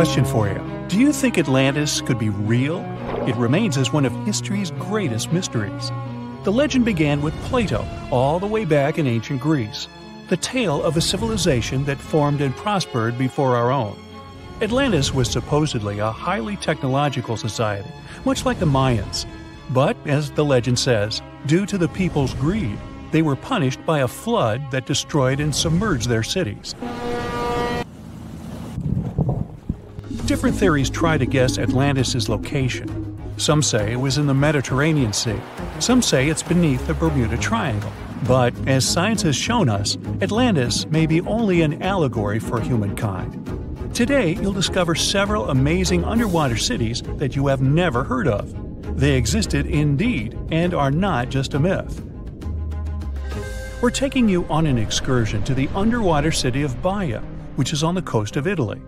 question for you. Do you think Atlantis could be real? It remains as one of history's greatest mysteries. The legend began with Plato, all the way back in ancient Greece. The tale of a civilization that formed and prospered before our own. Atlantis was supposedly a highly technological society, much like the Mayans. But, as the legend says, due to the people's greed, they were punished by a flood that destroyed and submerged their cities. Different theories try to guess Atlantis' location. Some say it was in the Mediterranean Sea. Some say it's beneath the Bermuda Triangle. But, as science has shown us, Atlantis may be only an allegory for humankind. Today, you'll discover several amazing underwater cities that you have never heard of. They existed indeed and are not just a myth. We're taking you on an excursion to the underwater city of Baia, which is on the coast of Italy.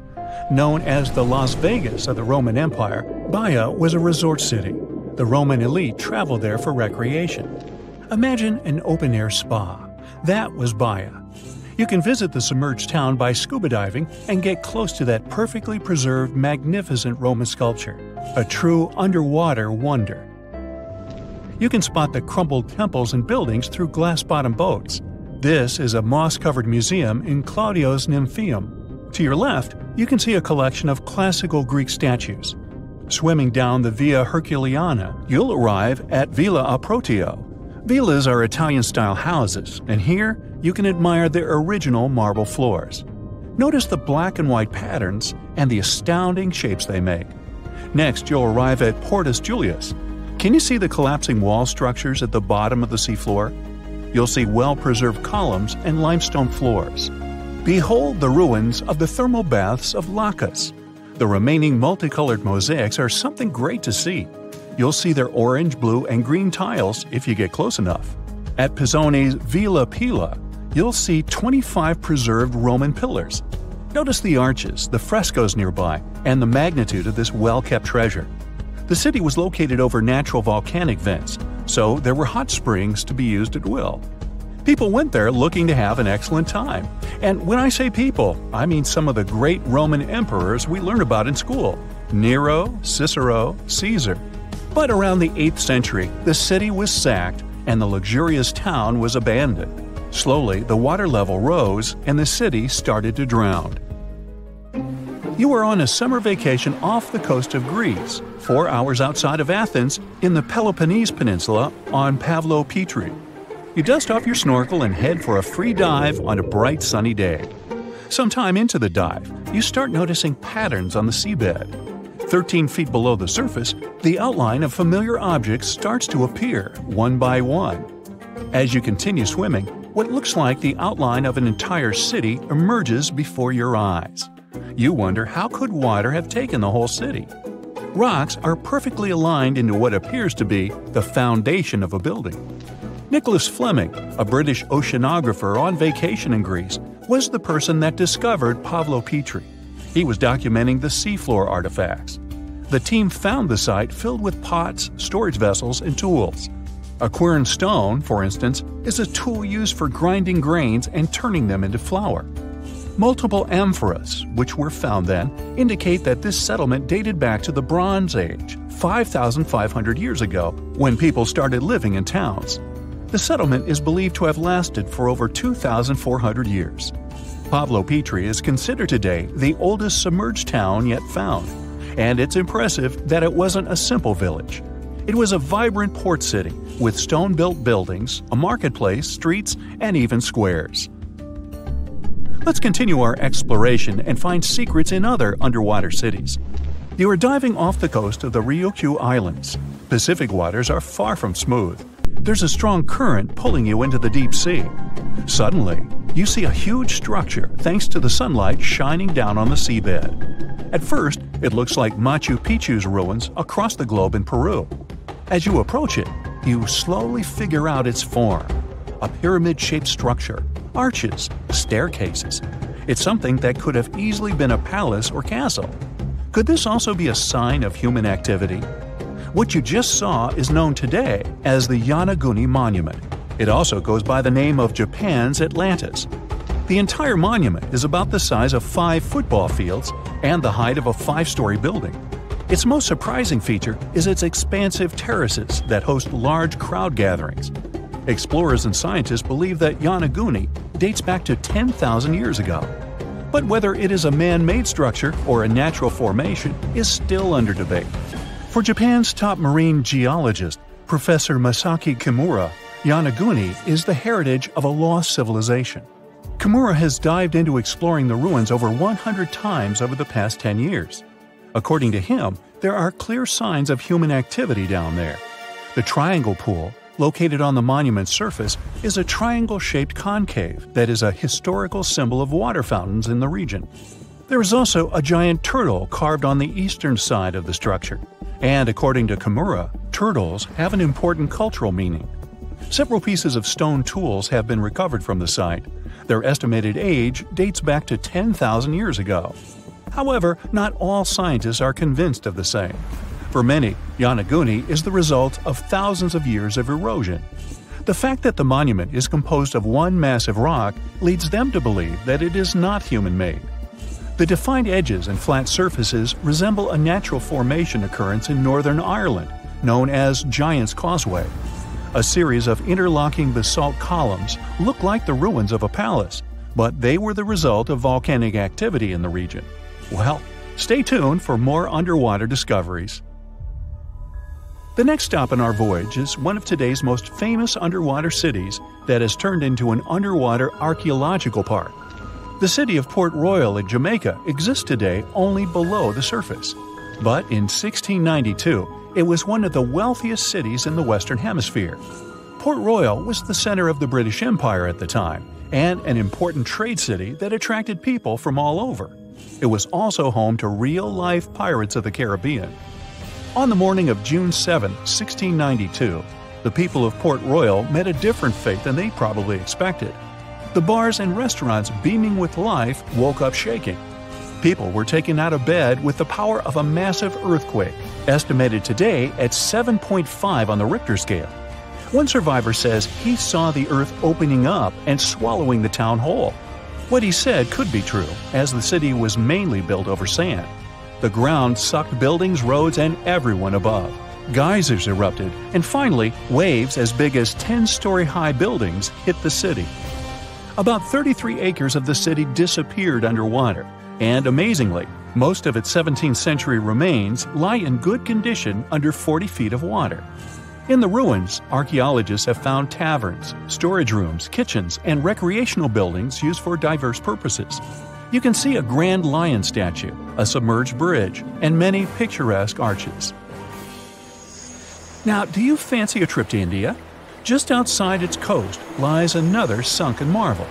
Known as the Las Vegas of the Roman Empire, Baia was a resort city. The Roman elite traveled there for recreation. Imagine an open-air spa. That was Baia. You can visit the submerged town by scuba diving and get close to that perfectly preserved, magnificent Roman sculpture, a true underwater wonder. You can spot the crumbled temples and buildings through glass-bottom boats. This is a moss-covered museum in Claudio's Nymphaeum. To your left, you can see a collection of classical Greek statues. Swimming down the Via Herculeana, you'll arrive at Villa Aprotio. Villas are Italian-style houses, and here you can admire their original marble floors. Notice the black and white patterns and the astounding shapes they make. Next, you'll arrive at Portus Julius. Can you see the collapsing wall structures at the bottom of the seafloor? You'll see well-preserved columns and limestone floors. Behold the ruins of the thermal baths of Lacus. The remaining multicolored mosaics are something great to see. You'll see their orange, blue, and green tiles if you get close enough. At Pisoni's Villa Pila, you'll see 25 preserved Roman pillars. Notice the arches, the frescoes nearby, and the magnitude of this well-kept treasure. The city was located over natural volcanic vents, so there were hot springs to be used at will. People went there looking to have an excellent time. And when I say people, I mean some of the great Roman emperors we learned about in school: Nero, Cicero, Caesar. But around the 8th century, the city was sacked and the luxurious town was abandoned. Slowly, the water level rose and the city started to drown. You are on a summer vacation off the coast of Greece, 4 hours outside of Athens, in the Peloponnese Peninsula on Pavlo Petri. You dust off your snorkel and head for a free dive on a bright sunny day. Sometime into the dive, you start noticing patterns on the seabed. 13 feet below the surface, the outline of familiar objects starts to appear, one by one. As you continue swimming, what looks like the outline of an entire city emerges before your eyes. You wonder, how could water have taken the whole city? Rocks are perfectly aligned into what appears to be the foundation of a building. Nicholas Fleming, a British oceanographer on vacation in Greece, was the person that discovered Pavlo Petri. He was documenting the seafloor artifacts. The team found the site filled with pots, storage vessels, and tools. A quern stone, for instance, is a tool used for grinding grains and turning them into flour. Multiple amphoras, which were found then, indicate that this settlement dated back to the Bronze Age, 5,500 years ago, when people started living in towns. The settlement is believed to have lasted for over 2,400 years. Pavlo Petri is considered today the oldest submerged town yet found, and it's impressive that it wasn't a simple village. It was a vibrant port city with stone-built buildings, a marketplace, streets, and even squares. Let's continue our exploration and find secrets in other underwater cities. You are diving off the coast of the Ryukyu Islands. Pacific waters are far from smooth. There's a strong current pulling you into the deep sea. Suddenly, you see a huge structure thanks to the sunlight shining down on the seabed. At first, it looks like Machu Picchu's ruins across the globe in Peru. As you approach it, you slowly figure out its form. A pyramid-shaped structure, arches, staircases. It's something that could have easily been a palace or castle. Could this also be a sign of human activity? What you just saw is known today as the Yonaguni Monument. It also goes by the name of Japan's Atlantis. The The entire monument is about the size of 5 football fields and the height of a 5-story building. Its most surprising feature is its expansive terraces that host large crowd gatherings. Explorers and scientists believe that Yonaguni dates back to 10,000 years ago. But whether it is a man-made structure or a natural formation is still under debate. For Japan's top marine geologist, Professor Masaki Kimura, Yonaguni is the heritage of a lost civilization. Kimura has dived into exploring the ruins over 100 times over the past 10 years. According to him, there are clear signs of human activity down there. The Triangle Pool, located on the monument's surface, is a triangle-shaped concave that is a historical symbol of water fountains in the region. There is also a giant turtle carved on the eastern side of the structure. And according to Kimura, turtles have an important cultural meaning. Several pieces of stone tools have been recovered from the site. Their estimated age dates back to 10,000 years ago. However, not all scientists are convinced of the same. For many, Yonaguni is the result of thousands of years of erosion. The fact that the monument is composed of one massive rock leads them to believe that it is not human-made. The defined edges and flat surfaces resemble a natural formation occurrence in Northern Ireland, known as Giant's Causeway. A series of interlocking basalt columns look like the ruins of a palace, but they were the result of volcanic activity in the region. Well, stay tuned for more underwater discoveries. The next stop on our voyage is one of today's most famous underwater cities that has turned into an underwater archaeological park. The city of Port Royal in Jamaica exists today only below the surface. But in 1692, it was one of the wealthiest cities in the Western Hemisphere. Port Royal was the center of the British Empire at the time, and an important trade city that attracted people from all over. It was also home to real-life pirates of the Caribbean. On the morning of June 7, 1692, the people of Port Royal met a different fate than they probably expected. The bars and restaurants beaming with life woke up shaking. People were taken out of bed with the power of a massive earthquake, estimated today at 7.5 on the Richter scale. One survivor says he saw the earth opening up and swallowing the town whole. What he said could be true, as the city was mainly built over sand. The ground sucked buildings, roads, and everyone above. Geysers erupted, and finally, waves as big as 10-story-high buildings hit the city. About 33 acres of the city disappeared underwater, and amazingly, most of its 17th century remains lie in good condition under 40 feet of water. In the ruins, archaeologists have found taverns, storage rooms, kitchens, and recreational buildings used for diverse purposes. You can see a grand lion statue, a submerged bridge, and many picturesque arches. Now, do you fancy a trip to India? Just outside its coast lies another sunken marvel.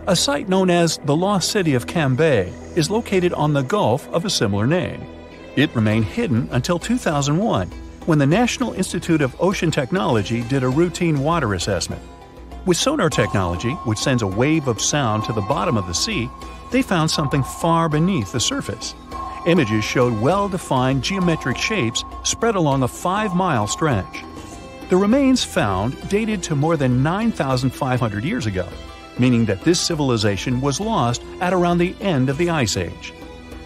A site known as the Lost City of Cambay is located on the Gulf of a similar name. It remained hidden until 2001, when the National Institute of Ocean Technology did a routine water assessment. With sonar technology, which sends a wave of sound to the bottom of the sea, they found something far beneath the surface. Images showed well-defined geometric shapes spread along a 5-mile stretch. The remains found dated to more than 9,500 years ago, meaning that this civilization was lost at around the end of the Ice Age.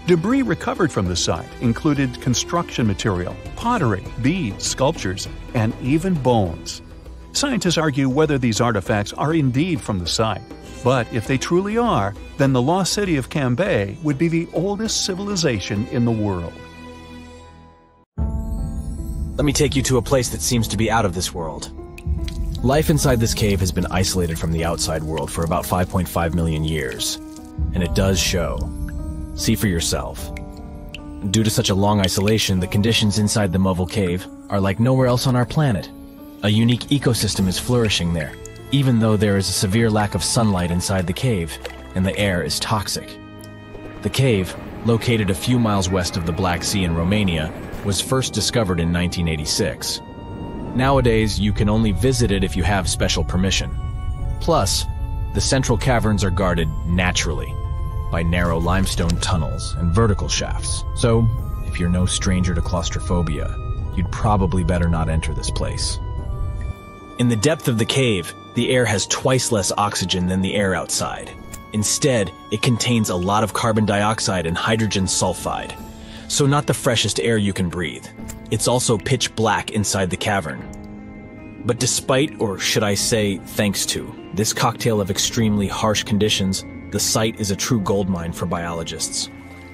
Debris recovered from the site included construction material, pottery, beads, sculptures, and even bones. Scientists argue whether these artifacts are indeed from the site, but if they truly are, then the Lost City of Cambay would be the oldest civilization in the world. Let me take you to a place that seems to be out of this world. Life inside this cave has been isolated from the outside world for about 5.5 million years, and it does show. See for yourself. Due to such a long isolation, the conditions inside the Mobile Cave are like nowhere else on our planet. A unique ecosystem is flourishing there, even though there is a severe lack of sunlight inside the cave, and the air is toxic. The cave, located a few miles west of the Black Sea in Romania, was first discovered in 1986. Nowadays, you can only visit it if you have special permission. Plus, the central caverns are guarded naturally by narrow limestone tunnels and vertical shafts. So, if you're no stranger to claustrophobia, you'd probably better not enter this place. In the depth of the cave, the air has twice less oxygen than the air outside. Instead, it contains a lot of carbon dioxide and hydrogen sulfide, so not the freshest air you can breathe. It's also pitch black inside the cavern. But despite, or should I say thanks to, this cocktail of extremely harsh conditions, the site is a true goldmine for biologists.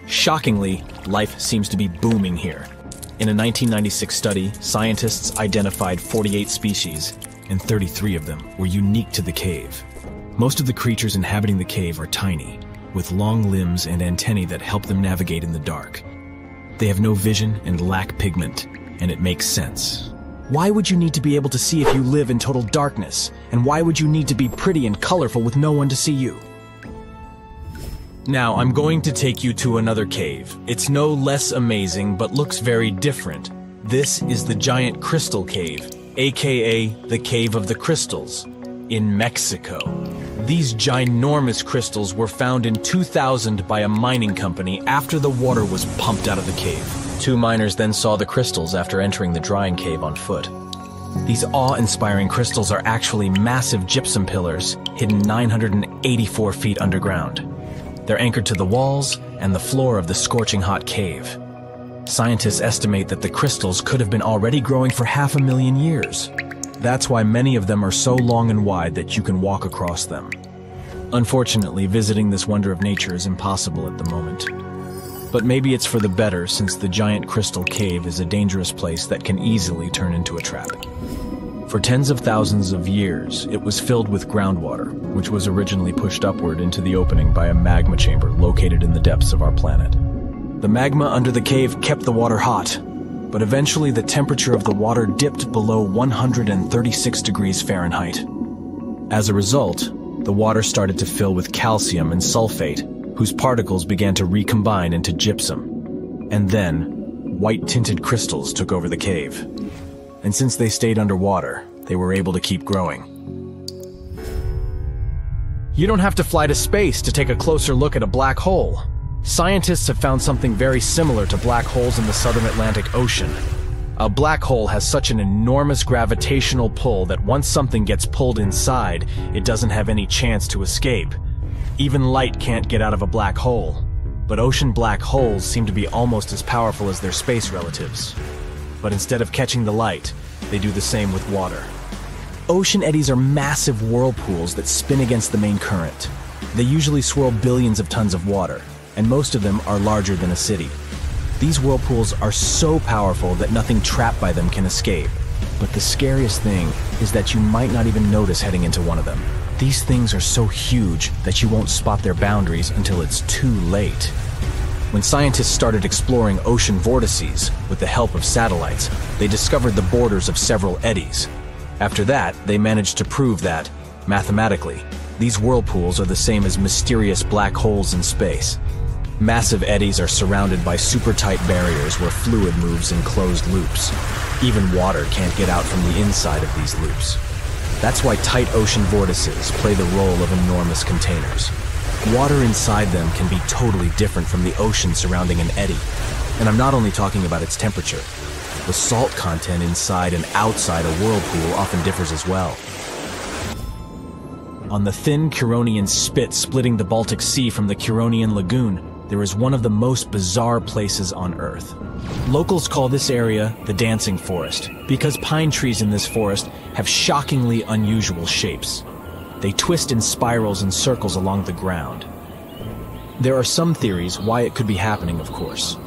Shockingly, life seems to be booming here. In a 1996 study, scientists identified 48 species, and 33 of them were unique to the cave. Most of the creatures inhabiting the cave are tiny, with long limbs and antennae that help them navigate in the dark. They have no vision and lack pigment, and it makes sense. Why would you need to be able to see if you live in total darkness? And why would you need to be pretty and colorful with no one to see you? Now, I'm going to take you to another cave. It's no less amazing, but looks very different. This is the Giant Crystal Cave, aka the Cave of the Crystals, in Mexico. These ginormous crystals were found in 2000 by a mining company after the water was pumped out of the cave. 2 miners then saw the crystals after entering the drying cave on foot. These awe-inspiring crystals are actually massive gypsum pillars hidden 984 feet underground. They're anchored to the walls and the floor of the scorching hot cave. Scientists estimate that the crystals could have been already growing for 500,000 years. That's why many of them are so long and wide that you can walk across them. Unfortunately, visiting this wonder of nature is impossible at the moment. But maybe it's for the better, since the Giant Crystal Cave is a dangerous place that can easily turn into a trap. For tens of thousands of years, it was filled with groundwater, which was originally pushed upward into the opening by a magma chamber located in the depths of our planet. The magma under the cave kept the water hot, but eventually the temperature of the water dipped below 136 degrees Fahrenheit. As a result, the water started to fill with calcium and sulfate, whose particles began to recombine into gypsum. And then, white-tinted crystals took over the cave. And since they stayed underwater, they were able to keep growing. You don't have to fly to space to take a closer look at a black hole. Scientists have found something very similar to black holes in the southern Atlantic Ocean. A black hole has such an enormous gravitational pull that once something gets pulled inside, it doesn't have any chance to escape. Even light can't get out of a black hole. But ocean black holes seem to be almost as powerful as their space relatives. But instead of catching the light, they do the same with water. Ocean eddies are massive whirlpools that spin against the main current. They usually swirl billions of tons of water, and most of them are larger than a city. These whirlpools are so powerful that nothing trapped by them can escape. But the scariest thing is that you might not even notice heading into one of them. These things are so huge that you won't spot their boundaries until it's too late. When scientists started exploring ocean vortices with the help of satellites, they discovered the borders of several eddies. After that, they managed to prove that, mathematically, these whirlpools are the same as mysterious black holes in space. Massive eddies are surrounded by super-tight barriers where fluid moves in closed loops. Even water can't get out from the inside of these loops. That's why tight ocean vortices play the role of enormous containers. Water inside them can be totally different from the ocean surrounding an eddy. And I'm not only talking about its temperature. The salt content inside and outside a whirlpool often differs as well. On the thin Curonian spit splitting the Baltic Sea from the Curonian Lagoon, there is one of the most bizarre places on Earth. Locals call this area the Dancing Forest because pine trees in this forest have shockingly unusual shapes. They twist in spirals and circles along the ground. There are some theories why it could be happening, of course.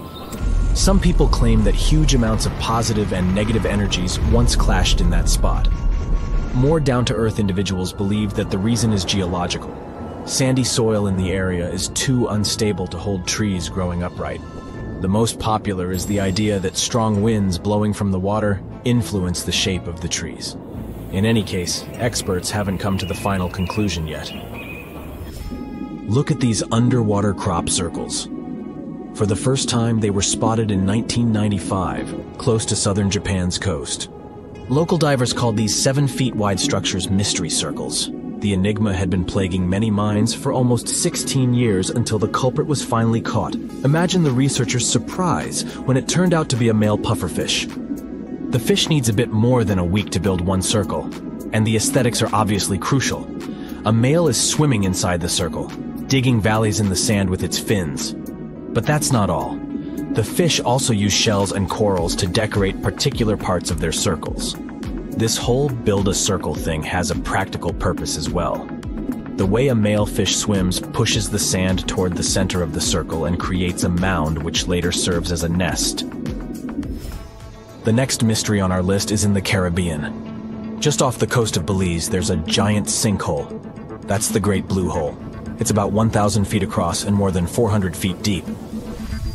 Some people claim that huge amounts of positive and negative energies once clashed in that spot. More down-to-earth individuals believe that the reason is geological. Sandy soil in the area is too unstable to hold trees growing upright. The most popular is the idea that strong winds blowing from the water influence the shape of the trees. In any case, experts haven't come to the final conclusion yet. Look at these underwater crop circles. For the first time, they were spotted in 1995, close to southern Japan's coast. Local divers called these 7-feet-wide structures mystery circles. The enigma had been plaguing many minds for almost 16 years until the culprit was finally caught. Imagine the researchers' surprise when it turned out to be a male pufferfish. The fish needs a bit more than a week to build one circle, and the aesthetics are obviously crucial. A male is swimming inside the circle. digging valleys in the sand with its fins. But that's not all. The fish also use shells and corals to decorate particular parts of their circles. This whole build-a-circle thing has a practical purpose as well. The way a male fish swims pushes the sand toward the center of the circle and creates a mound which later serves as a nest. The next mystery on our list is in the Caribbean. Just off the coast of Belize, there's a giant sinkhole. That's the Great Blue Hole. It's about 1,000 feet across and more than 400 feet deep.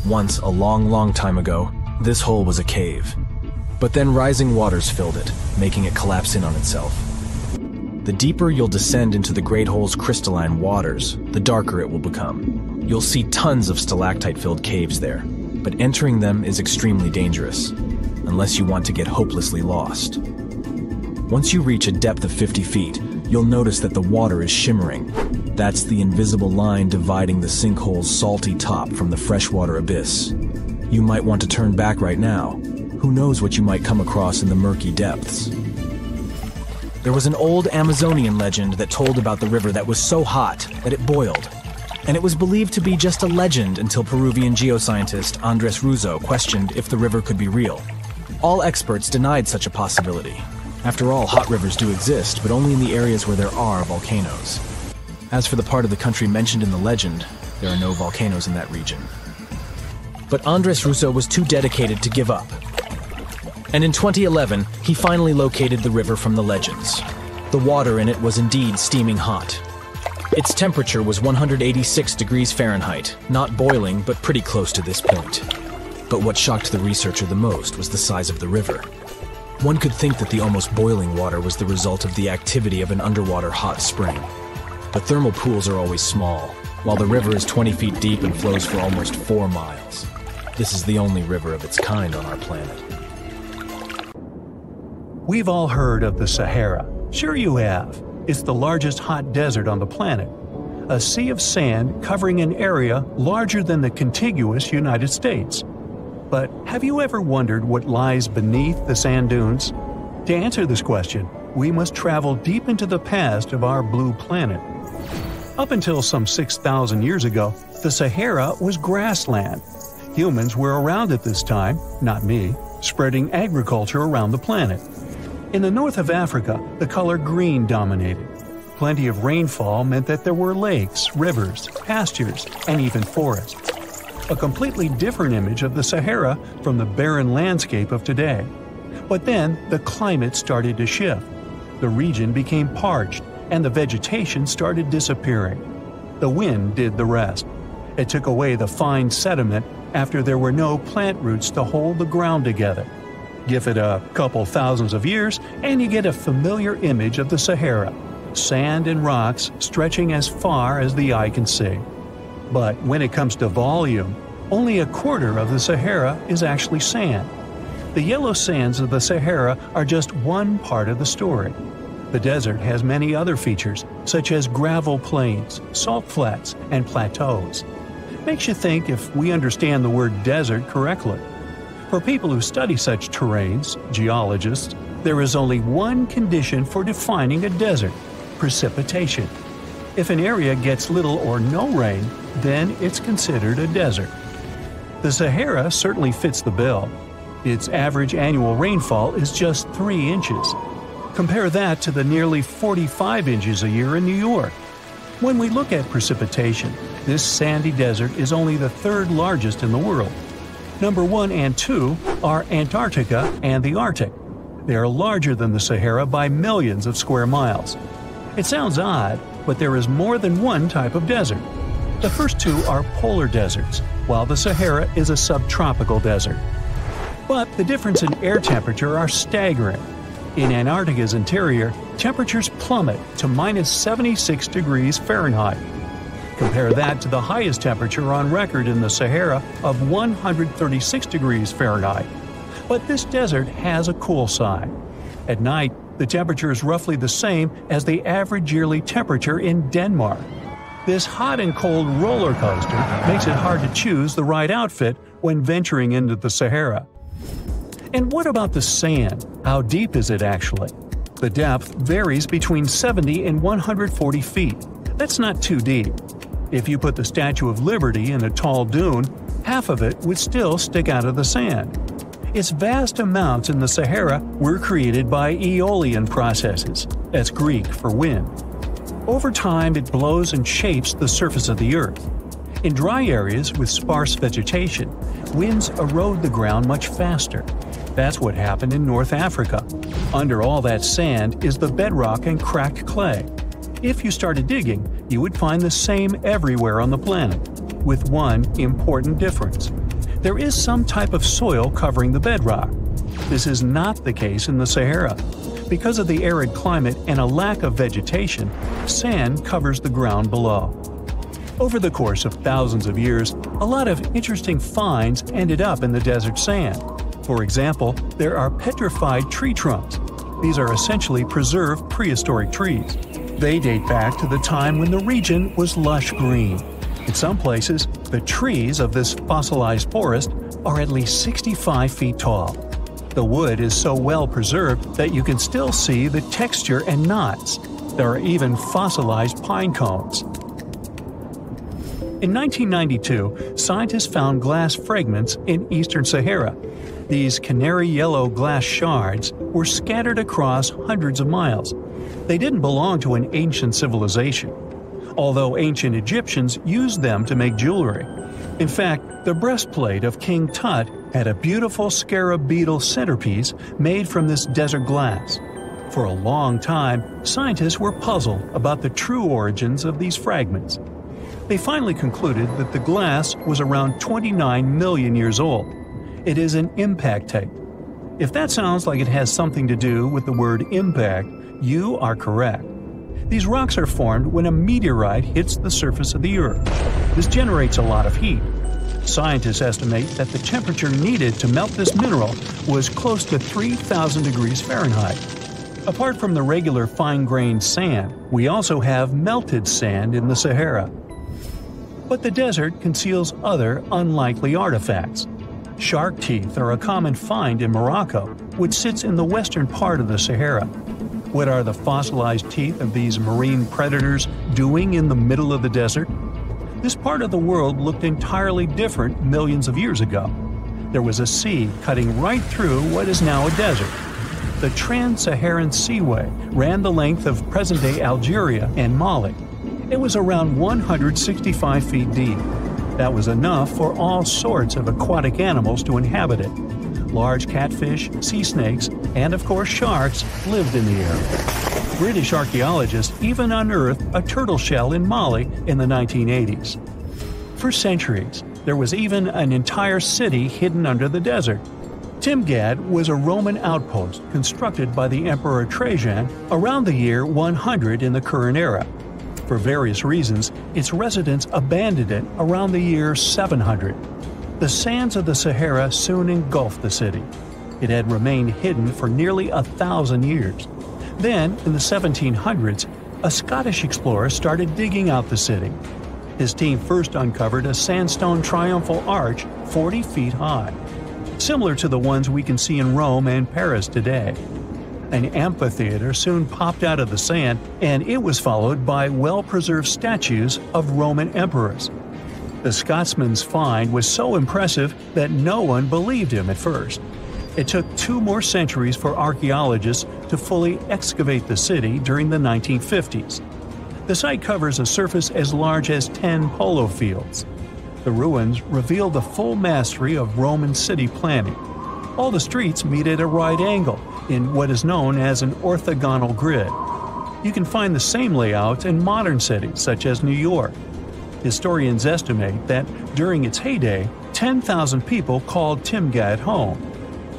Once, a long, long time ago, this hole was a cave. But then rising waters filled it, making it collapse in on itself. The deeper you'll descend into the Great Hole's crystalline waters, the darker it will become. You'll see tons of stalactite-filled caves there, but entering them is extremely dangerous, unless you want to get hopelessly lost. Once you reach a depth of 50 feet, you'll notice that the water is shimmering. That's the invisible line dividing the sinkhole's salty top from the freshwater abyss. You might want to turn back right now. Who knows what you might come across in the murky depths? There was an old Amazonian legend that told about the river that was so hot that it boiled. And it was believed to be just a legend until Peruvian geoscientist Andres Russo questioned if the river could be real. All experts denied such a possibility. After all, hot rivers do exist, but only in the areas where there are volcanoes. As for the part of the country mentioned in the legend, there are no volcanoes in that region. But Andres Russo was too dedicated to give up. And in 2011, he finally located the river from the legends. The water in it was indeed steaming hot. Its temperature was 186 degrees Fahrenheit, not boiling, but pretty close to this point. But what shocked the researcher the most was the size of the river. One could think that the almost boiling water was the result of the activity of an underwater hot spring. But thermal pools are always small, while the river is 20 feet deep and flows for almost 4 miles. This is the only river of its kind on our planet. We've all heard of the Sahara. Sure you have. It's the largest hot desert on the planet. A sea of sand covering an area larger than the contiguous United States. But have you ever wondered what lies beneath the sand dunes? To answer this question, we must travel deep into the past of our blue planet. Up until some 6,000 years ago, the Sahara was grassland. Humans were around at this time, not me, spreading agriculture around the planet. In the north of Africa, the color green dominated. Plenty of rainfall meant that there were lakes, rivers, pastures, and even forests. A completely different image of the Sahara from the barren landscape of today. But then the climate started to shift. The region became parched, and the vegetation started disappearing. The wind did the rest. It took away the fine sediment after there were no plant roots to hold the ground together. Give it a couple thousands of years, and you get a familiar image of the Sahara. Sand and rocks stretching as far as the eye can see. But when it comes to volume, only a quarter of the Sahara is actually sand. The yellow sands of the Sahara are just one part of the story. The desert has many other features, such as gravel plains, salt flats, and plateaus. Makes you think if we understand the word desert correctly. For people who study such terrains, geologists, there is only one condition for defining a desert: precipitation. If an area gets little or no rain, then it's considered a desert. The Sahara certainly fits the bill. Its average annual rainfall is just 3 inches. Compare that to the nearly 45 inches a year in New York. When we look at precipitation, this sandy desert is only the 3rd largest in the world. Number 1 and 2 are Antarctica and the Arctic. They are larger than the Sahara by millions of square miles. It sounds odd, but there is more than one type of desert. The first 2 are polar deserts, while the Sahara is a subtropical desert. But the difference in air temperature are staggering. In Antarctica's interior, temperatures plummet to minus 76 degrees Fahrenheit. Compare that to the highest temperature on record in the Sahara of 136 degrees Fahrenheit. But this desert has a cool side. At night, the temperature is roughly the same as the average yearly temperature in Denmark. This hot and cold roller coaster makes it hard to choose the right outfit when venturing into the Sahara. And what about the sand? How deep is it actually? The depth varies between 70 and 140 feet. That's not too deep. If you put the Statue of Liberty in a tall dune, half of it would still stick out of the sand. Its vast amounts in the Sahara were created by aeolian processes, that's Greek for wind. Over time, it blows and shapes the surface of the Earth. In dry areas with sparse vegetation, winds erode the ground much faster. That's what happened in North Africa. Under all that sand is the bedrock and cracked clay. If you started digging, you would find the same everywhere on the planet, with one important difference. There is some type of soil covering the bedrock. This is not the case in the Sahara. Because of the arid climate and a lack of vegetation, sand covers the ground below. Over the course of thousands of years, a lot of interesting finds ended up in the desert sand. For example, there are petrified tree trunks. These are essentially preserved prehistoric trees. They date back to the time when the region was lush green. In some places, the trees of this fossilized forest are at least 65 feet tall. The wood is so well preserved that you can still see the texture and knots. There are even fossilized pine cones. In 1992, scientists found glass fragments in eastern Sahara. These canary yellow glass shards were scattered across hundreds of miles. They didn't belong to an ancient civilization, although ancient Egyptians used them to make jewelry. In fact, the breastplate of King Tut had a beautiful scarab beetle centerpiece made from this desert glass. For a long time, scientists were puzzled about the true origins of these fragments. They finally concluded that the glass was around 29 million years old. It is an impact tape. If that sounds like it has something to do with the word impact, you are correct. These rocks are formed when a meteorite hits the surface of the Earth. This generates a lot of heat. Scientists estimate that the temperature needed to melt this mineral was close to 3,000 degrees Fahrenheit. Apart from the regular fine-grained sand, we also have melted sand in the Sahara. But the desert conceals other unlikely artifacts. Shark teeth are a common find in Morocco, which sits in the western part of the Sahara. What are the fossilized teeth of these marine predators doing in the middle of the desert? This part of the world looked entirely different millions of years ago. There was a sea cutting right through what is now a desert. The Trans-Saharan Seaway ran the length of present-day Algeria and Mali. It was around 165 feet deep. That was enough for all sorts of aquatic animals to inhabit it. Large catfish, sea snakes, and of course sharks lived in the area. British archaeologists even unearthed a turtle shell in Mali in the 1980s. For centuries, there was even an entire city hidden under the desert. Timgad was a Roman outpost constructed by the Emperor Trajan around the year 100 in the current era. For various reasons, its residents abandoned it around the year 700. The sands of the Sahara soon engulfed the city. It had remained hidden for nearly 1,000 years. Then, in the 1700s, a Scottish explorer started digging out the city. His team first uncovered a sandstone triumphal arch 40 feet high, similar to the ones we can see in Rome and Paris today. An amphitheater soon popped out of the sand, and it was followed by well-preserved statues of Roman emperors. The Scotsman's find was so impressive that no one believed him at first. It took 2 more centuries for archaeologists to fully excavate the city during the 1950s. The site covers a surface as large as 10 polo fields. The ruins reveal the full mastery of Roman city planning. All the streets meet at a right angle in what is known as an orthogonal grid. You can find the same layout in modern cities such as New York. Historians estimate that during its heyday, 10,000 people called Timgad home.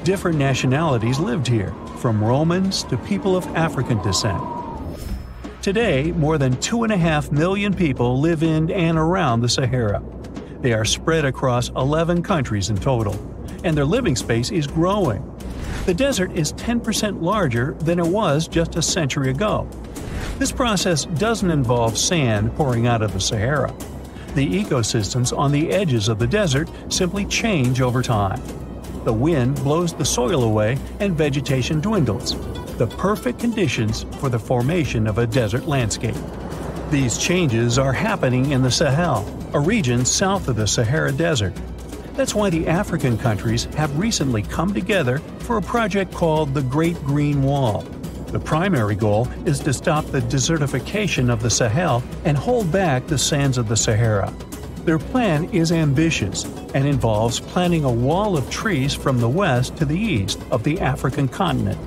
Different nationalities lived here, from Romans to people of African descent. Today, more than 2.5 million people live in and around the Sahara. They are spread across 11 countries in total, and their living space is growing. The desert is 10% larger than it was just a century ago. This process doesn't involve sand pouring out of the Sahara. The ecosystems on the edges of the desert simply change over time. The wind blows the soil away and vegetation dwindles. The perfect conditions for the formation of a desert landscape. These changes are happening in the Sahel, a region south of the Sahara Desert. That's why the African countries have recently come together for a project called the Great Green Wall. The primary goal is to stop the desertification of the Sahel and hold back the sands of the Sahara. Their plan is ambitious and involves planting a wall of trees from the west to the east of the African continent.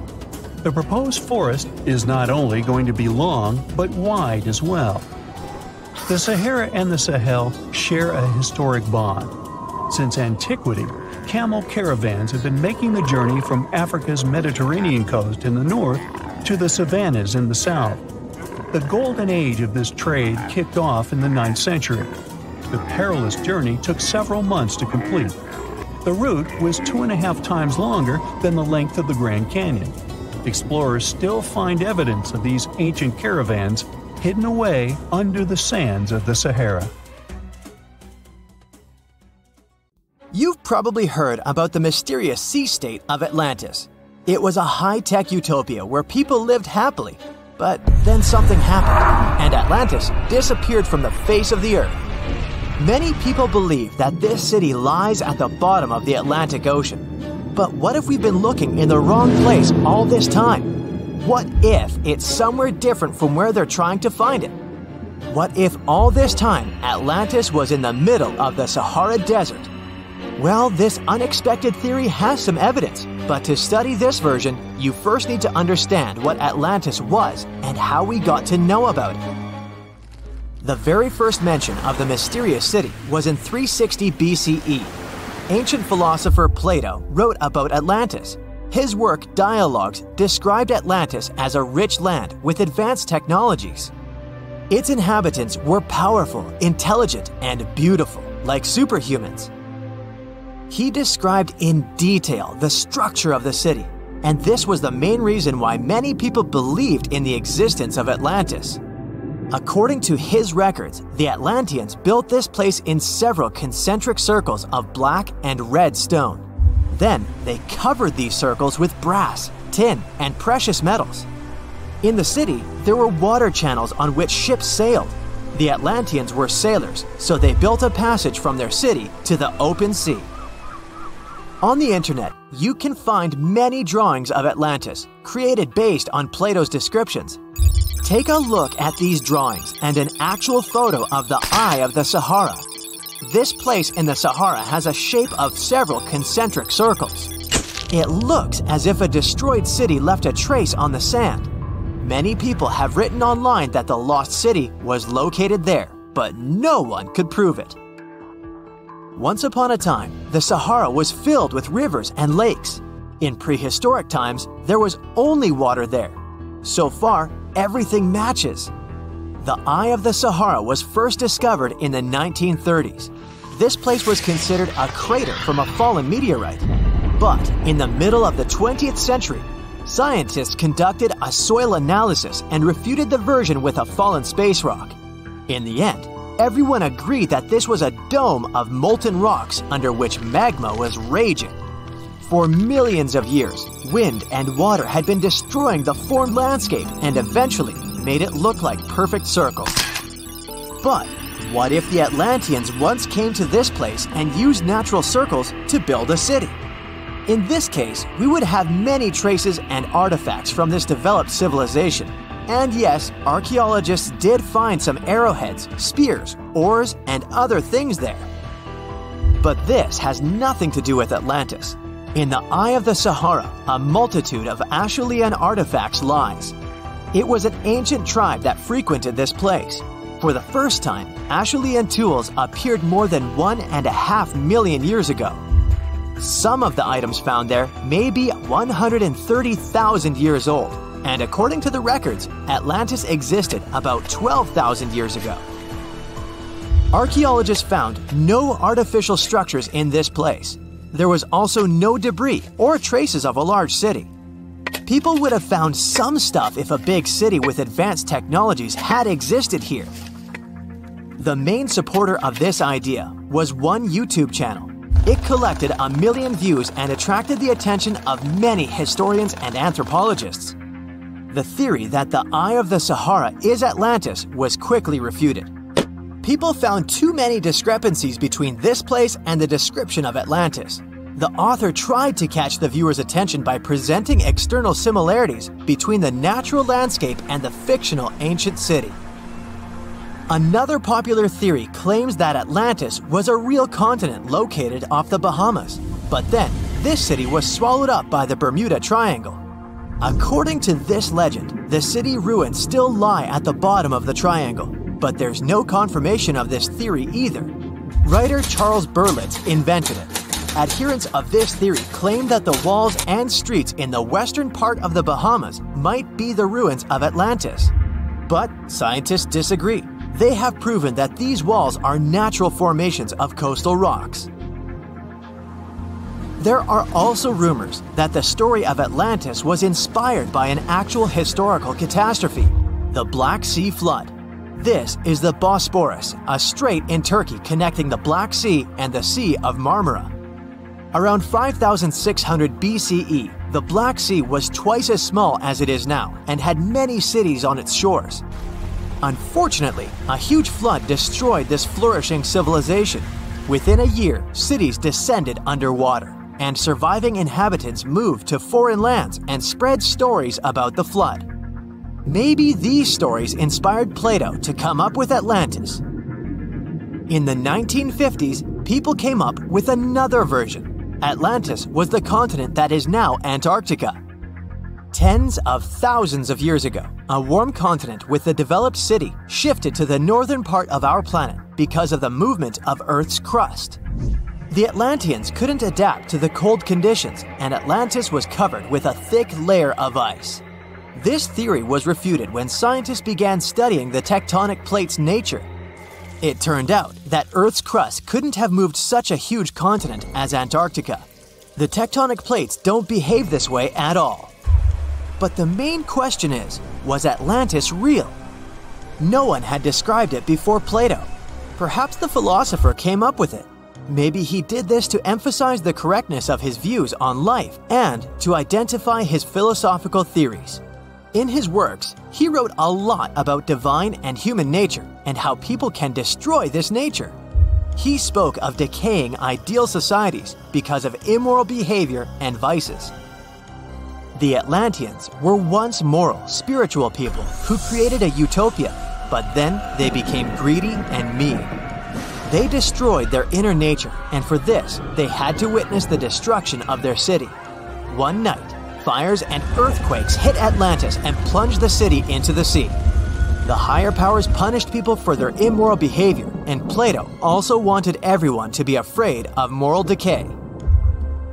The proposed forest is not only going to be long, but wide as well. The Sahara and the Sahel share a historic bond. Since antiquity, camel caravans have been making the journey from Africa's Mediterranean coast in the north to the savannas in the south. The golden age of this trade kicked off in the 9th century. The perilous journey took several months to complete. The route was 2.5 times longer than the length of the Grand Canyon. Explorers still find evidence of these ancient caravans hidden away under the sands of the Sahara. You've probably heard about the mysterious sea state of Atlantis. It was a high-tech utopia where people lived happily, but then something happened, and Atlantis disappeared from the face of the earth. Many people believe that this city lies at the bottom of the Atlantic Ocean. But what if we've been looking in the wrong place all this time? What if it's somewhere different from where they're trying to find it? What if all this time Atlantis was in the middle of the Sahara Desert? Well, this unexpected theory has some evidence, but to study this version, you first need to understand what Atlantis was and how we got to know about it. The very first mention of the mysterious city was in 360 BCE. Ancient philosopher Plato wrote about Atlantis. His work Dialogues described Atlantis as a rich land with advanced technologies. Its inhabitants were powerful, intelligent, and beautiful, like superhumans. He described in detail the structure of the city, and this was the main reason why many people believed in the existence of Atlantis. According to his records, the Atlanteans built this place in several concentric circles of black and red stone. Then they covered these circles with brass, tin, and precious metals. In the city, there were water channels on which ships sailed. The Atlanteans were sailors, so they built a passage from their city to the open sea. On the internet, you can find many drawings of Atlantis, created based on Plato's descriptions. Take a look at these drawings and an actual photo of the Eye of the Sahara. This place in the Sahara has a shape of several concentric circles. It looks as if a destroyed city left a trace on the sand. Many people have written online that the lost city was located there, but no one could prove it. Once upon a time, the Sahara was filled with rivers and lakes. In prehistoric times, there was only water there. So far, everything matches. The Eye of the Sahara was first discovered in the 1930s. This place was considered a crater from a fallen meteorite. But in the middle of the 20th century, scientists conducted a soil analysis and refuted the version with a fallen space rock. In the end, everyone agreed that this was a dome of molten rocks under which magma was raging. For millions of years, wind and water had been destroying the formed landscape and eventually made it look like perfect circles. But what if the Atlanteans once came to this place and used natural circles to build a city? In this case, we would have many traces and artifacts from this developed civilization. And yes, archaeologists did find some arrowheads, spears, oars, and other things there. But this has nothing to do with Atlantis. In the Eye of the Sahara, a multitude of Acheulean artifacts lies. It was an ancient tribe that frequented this place. For the first time, Acheulean tools appeared more than 1.5 million years ago. Some of the items found there may be 130,000 years old, and according to the records, Atlantis existed about 12,000 years ago. Archaeologists found no artificial structures in this place. There was also no debris or traces of a large city. People would have found some stuff if a big city with advanced technologies had existed here. The main supporter of this idea was one YouTube channel. It collected 1 million views and attracted the attention of many historians and anthropologists. the theory that the Eye of the Sahara is Atlantis was quickly refuted. People found too many discrepancies between this place and the description of Atlantis. The author tried to catch the viewer's attention by presenting external similarities between the natural landscape and the fictional ancient city. Another popular theory claims that Atlantis was a real continent located off the Bahamas, but then this city was swallowed up by the Bermuda Triangle. According to this legend, the city ruins still lie at the bottom of the triangle, but there's no confirmation of this theory either. Writer Charles Berlitz invented it. Adherents of this theory claim that the walls and streets in the western part of the Bahamas might be the ruins of Atlantis. But scientists disagree. They have proven that these walls are natural formations of coastal rocks. There are also rumors that the story of Atlantis was inspired by an actual historical catastrophe, the Black Sea Flood. This is the Bosporus, a strait in Turkey connecting the Black Sea and the Sea of Marmara. Around 5600 BCE, the Black Sea was twice as small as it is now and had many cities on its shores. Unfortunately, a huge flood destroyed this flourishing civilization. Within a year, cities descended underwater, and surviving inhabitants moved to foreign lands and spread stories about the flood. Maybe these stories inspired Plato to come up with Atlantis. In the 1950s, people came up with another version. Atlantis was the continent that is now Antarctica. Tens of thousands of years ago, a warm continent with a developed city shifted to the northern part of our planet because of the movement of Earth's crust. The Atlanteans couldn't adapt to the cold conditions, and Atlantis was covered with a thick layer of ice. This theory was refuted when scientists began studying the tectonic plate's nature. It turned out that Earth's crust couldn't have moved such a huge continent as Antarctica. The tectonic plates don't behave this way at all. But the main question is, was Atlantis real? No one had described it before Plato. Perhaps the philosopher came up with it. Maybe he did this to emphasize the correctness of his views on life and to identify his philosophical theories. In his works, he wrote a lot about divine and human nature and how people can destroy this nature. He spoke of decaying ideal societies because of immoral behavior and vices. The Atlanteans were once moral, spiritual people who created a utopia, but then they became greedy and mean. They destroyed their inner nature, and for this, they had to witness the destruction of their city. One night, fires and earthquakes hit Atlantis and plunged the city into the sea. The higher powers punished people for their immoral behavior, and Plato also wanted everyone to be afraid of moral decay.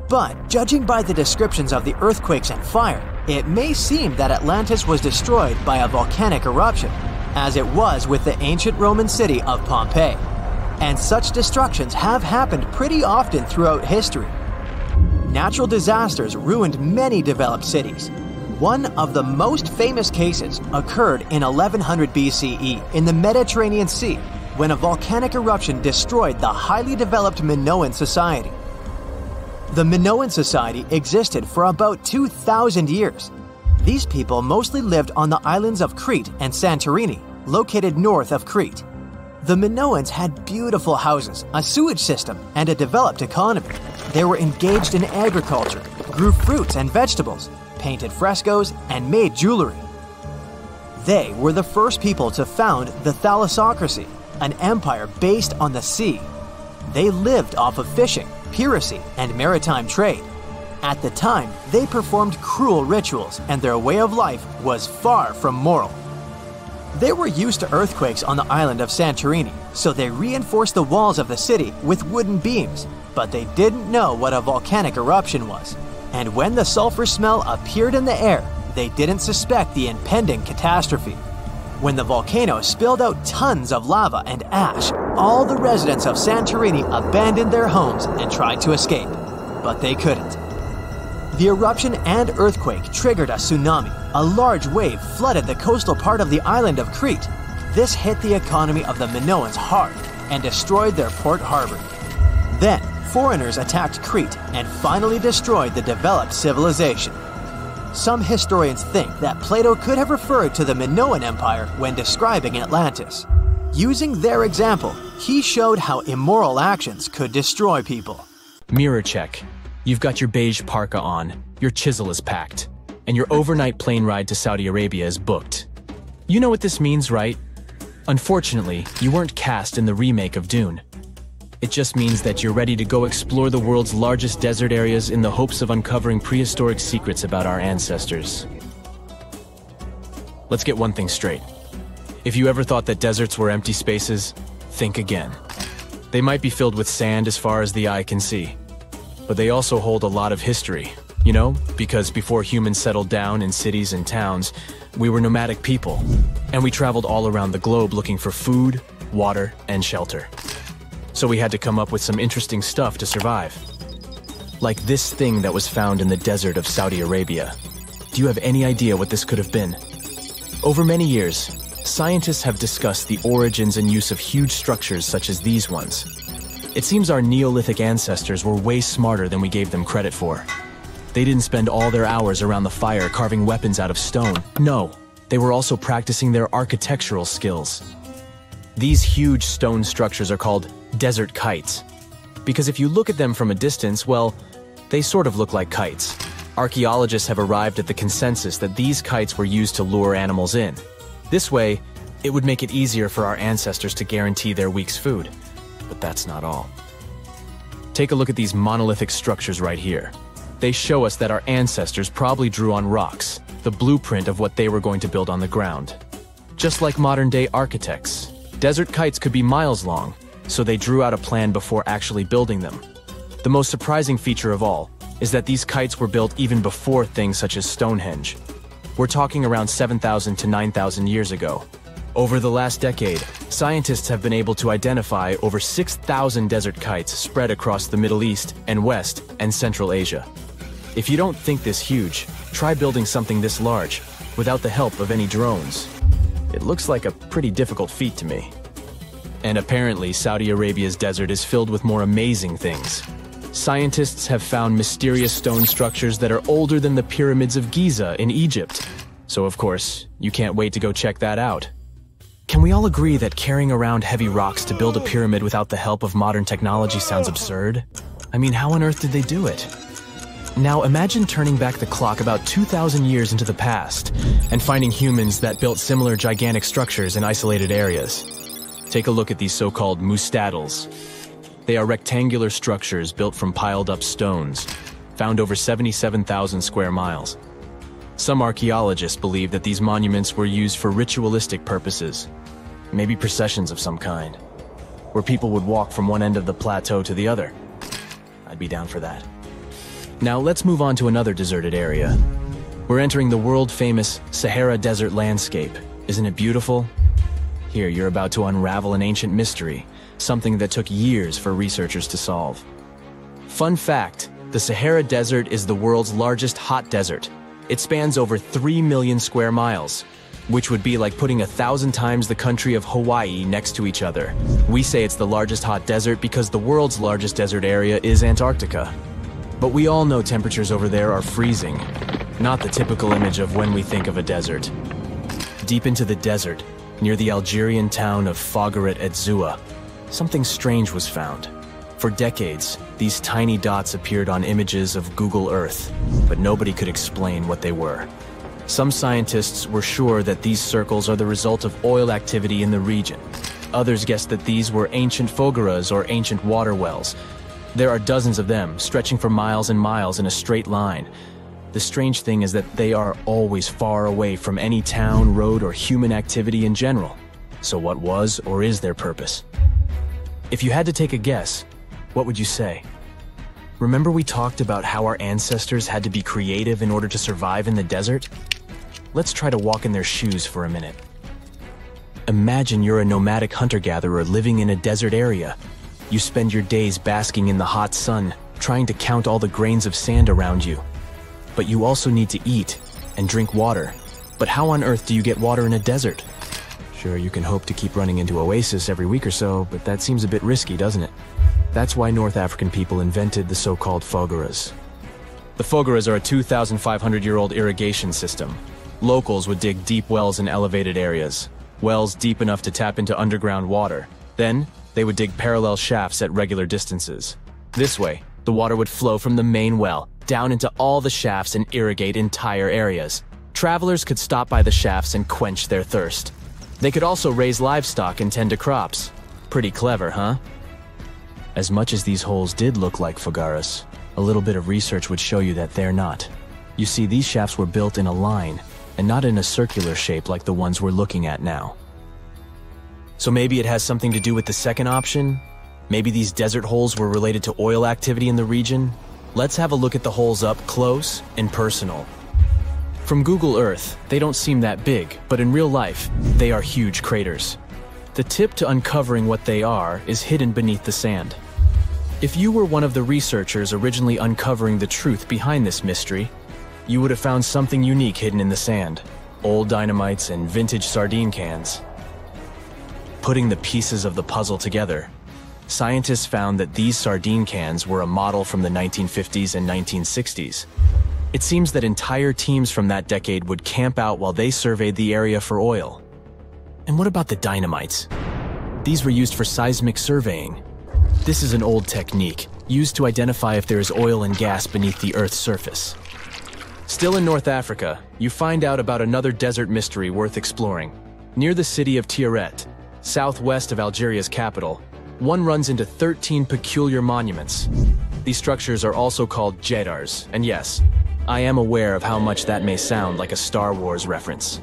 But judging by the descriptions of the earthquakes and fire, it may seem that Atlantis was destroyed by a volcanic eruption, as it was with the ancient Roman city of Pompeii. And such destructions have happened pretty often throughout history. Natural disasters ruined many developed cities. One of the most famous cases occurred in 1100 BCE in the Mediterranean Sea, when a volcanic eruption destroyed the highly developed Minoan society. The Minoan society existed for about 2,000 years. These people mostly lived on the islands of Crete and Santorini, located north of Crete. The Minoans had beautiful houses, a sewage system, and a developed economy. They were engaged in agriculture, grew fruits and vegetables, painted frescoes, and made jewelry. They were the first people to found the thalassocracy, an empire based on the sea. They lived off of fishing, piracy, and maritime trade. At the time, they performed cruel rituals, and their way of life was far from moral. They were used to earthquakes on the island of Santorini, so they reinforced the walls of the city with wooden beams, but they didn't know what a volcanic eruption was. And when the sulfur smell appeared in the air, they didn't suspect the impending catastrophe. When the volcano spilled out tons of lava and ash, all the residents of Santorini abandoned their homes and tried to escape, but they couldn't. The eruption and earthquake triggered a tsunami. A large wave flooded the coastal part of the island of Crete. This hit the economy of the Minoans hard and destroyed their port harbor. Then, foreigners attacked Crete and finally destroyed the developed civilization. Some historians think that Plato could have referred to the Minoan Empire when describing Atlantis. Using their example, he showed how immoral actions could destroy people. Mirror check. You've got your beige parka on, your chisel is packed, and your overnight plane ride to Saudi Arabia is booked. You know what this means, right? Unfortunately, you weren't cast in the remake of Dune. It just means that you're ready to go explore the world's largest desert areas in the hopes of uncovering prehistoric secrets about our ancestors. Let's get one thing straight. If you ever thought that deserts were empty spaces, think again. They might be filled with sand as far as the eye can see, but they also hold a lot of history, you know, because before humans settled down in cities and towns, we were nomadic people, and we traveled all around the globe looking for food, water, and shelter. So we had to come up with some interesting stuff to survive. Like this thing that was found in the desert of Saudi Arabia. Do you have any idea what this could have been? Over many years, scientists have discussed the origins and use of huge structures such as these ones. It seems our Neolithic ancestors were way smarter than we gave them credit for. They didn't spend all their hours around the fire carving weapons out of stone. No, they were also practicing their architectural skills. These huge stone structures are called desert kites, because if you look at them from a distance, well, they sort of look like kites. Archaeologists have arrived at the consensus that these kites were used to lure animals in. This way, it would make it easier for our ancestors to guarantee their week's food. But that's not all. Take a look at these monolithic structures right here. They show us that our ancestors probably drew on rocks, the blueprint of what they were going to build on the ground. Just like modern-day architects, desert kites could be miles long, so they drew out a plan before actually building them. The most surprising feature of all is that these kites were built even before things such as Stonehenge. We're talking around 7,000 to 9,000 years ago. Over the last decade, scientists have been able to identify over 6,000 desert kites spread across the Middle East and West and Central Asia. If you don't think this huge, try building something this large without the help of any drones. It looks like a pretty difficult feat to me. And apparently, Saudi Arabia's desert is filled with more amazing things. Scientists have found mysterious stone structures that are older than the pyramids of Giza in Egypt. So of course, you can't wait to go check that out. Can we all agree that carrying around heavy rocks to build a pyramid without the help of modern technology sounds absurd? I mean, how on earth did they do it? Now imagine turning back the clock about 2,000 years into the past and finding humans that built similar gigantic structures in isolated areas. Take a look at these so-called mustadils. They are rectangular structures built from piled-up stones, found over 77,000 square miles. Some archaeologists believe that these monuments were used for ritualistic purposes, maybe processions of some kind, where people would walk from one end of the plateau to the other. I'd be down for that. Now let's move on to another deserted area. We're entering the world-famous Sahara Desert landscape. Isn't it beautiful? Here, you're about to unravel an ancient mystery, something that took years for researchers to solve. Fun fact, the Sahara Desert is the world's largest hot desert. It spans over 3 million square miles, which would be like putting 1,000 times the country of Hawaii next to each other. We say it's the largest hot desert because the world's largest desert area is Antarctica. But we all know temperatures over there are freezing, not the typical image of when we think of a desert. Deep into the desert, near the Algerian town of Fougeret et Zoua, something strange was found. For decades, these tiny dots appeared on images of Google Earth, but nobody could explain what they were. Some scientists were sure that these circles are the result of oil activity in the region. Others guessed that these were ancient fogeras or ancient water wells. There are dozens of them, stretching for miles and miles in a straight line. The strange thing is that they are always far away from any town, road, or human activity in general. So what was or is their purpose? If you had to take a guess, what would you say? Remember we talked about how our ancestors had to be creative in order to survive in the desert? Let's try to walk in their shoes for a minute. Imagine you're a nomadic hunter-gatherer living in a desert area. You spend your days basking in the hot sun, trying to count all the grains of sand around you. But you also need to eat and drink water. But how on earth do you get water in a desert? Sure, you can hope to keep running into oasis every week or so, but that seems a bit risky, doesn't it? That's why North African people invented the so-called fogeras. The fogaras are a 2,500-year-old irrigation system. Locals would dig deep wells in elevated areas, wells deep enough to tap into underground water. Then, they would dig parallel shafts at regular distances. This way, the water would flow from the main well down into all the shafts and irrigate entire areas. Travelers could stop by the shafts and quench their thirst. They could also raise livestock and tend to crops. Pretty clever, huh? As much as these holes did look like fogaras, a little bit of research would show you that they're not. You see, these shafts were built in a line, and not in a circular shape like the ones we're looking at now. So maybe it has something to do with the second option? Maybe these desert holes were related to oil activity in the region? Let's have a look at the holes up close and personal. From Google Earth, they don't seem that big, but in real life, they are huge craters. The tip to uncovering what they are is hidden beneath the sand. If you were one of the researchers originally uncovering the truth behind this mystery, you would have found something unique hidden in the sand. Old dynamites and vintage sardine cans. Putting the pieces of the puzzle together, scientists found that these sardine cans were a model from the 1950s and 1960s. It seems that entire teams from that decade would camp out while they surveyed the area for oil. And what about the dynamites? These were used for seismic surveying. This is an old technique, used to identify if there is oil and gas beneath the Earth's surface. Still in North Africa, you find out about another desert mystery worth exploring. Near the city of Tiaret, southwest of Algeria's capital, one runs into 13 peculiar monuments. These structures are also called jedars, and yes, I am aware of how much that may sound like a Star Wars reference.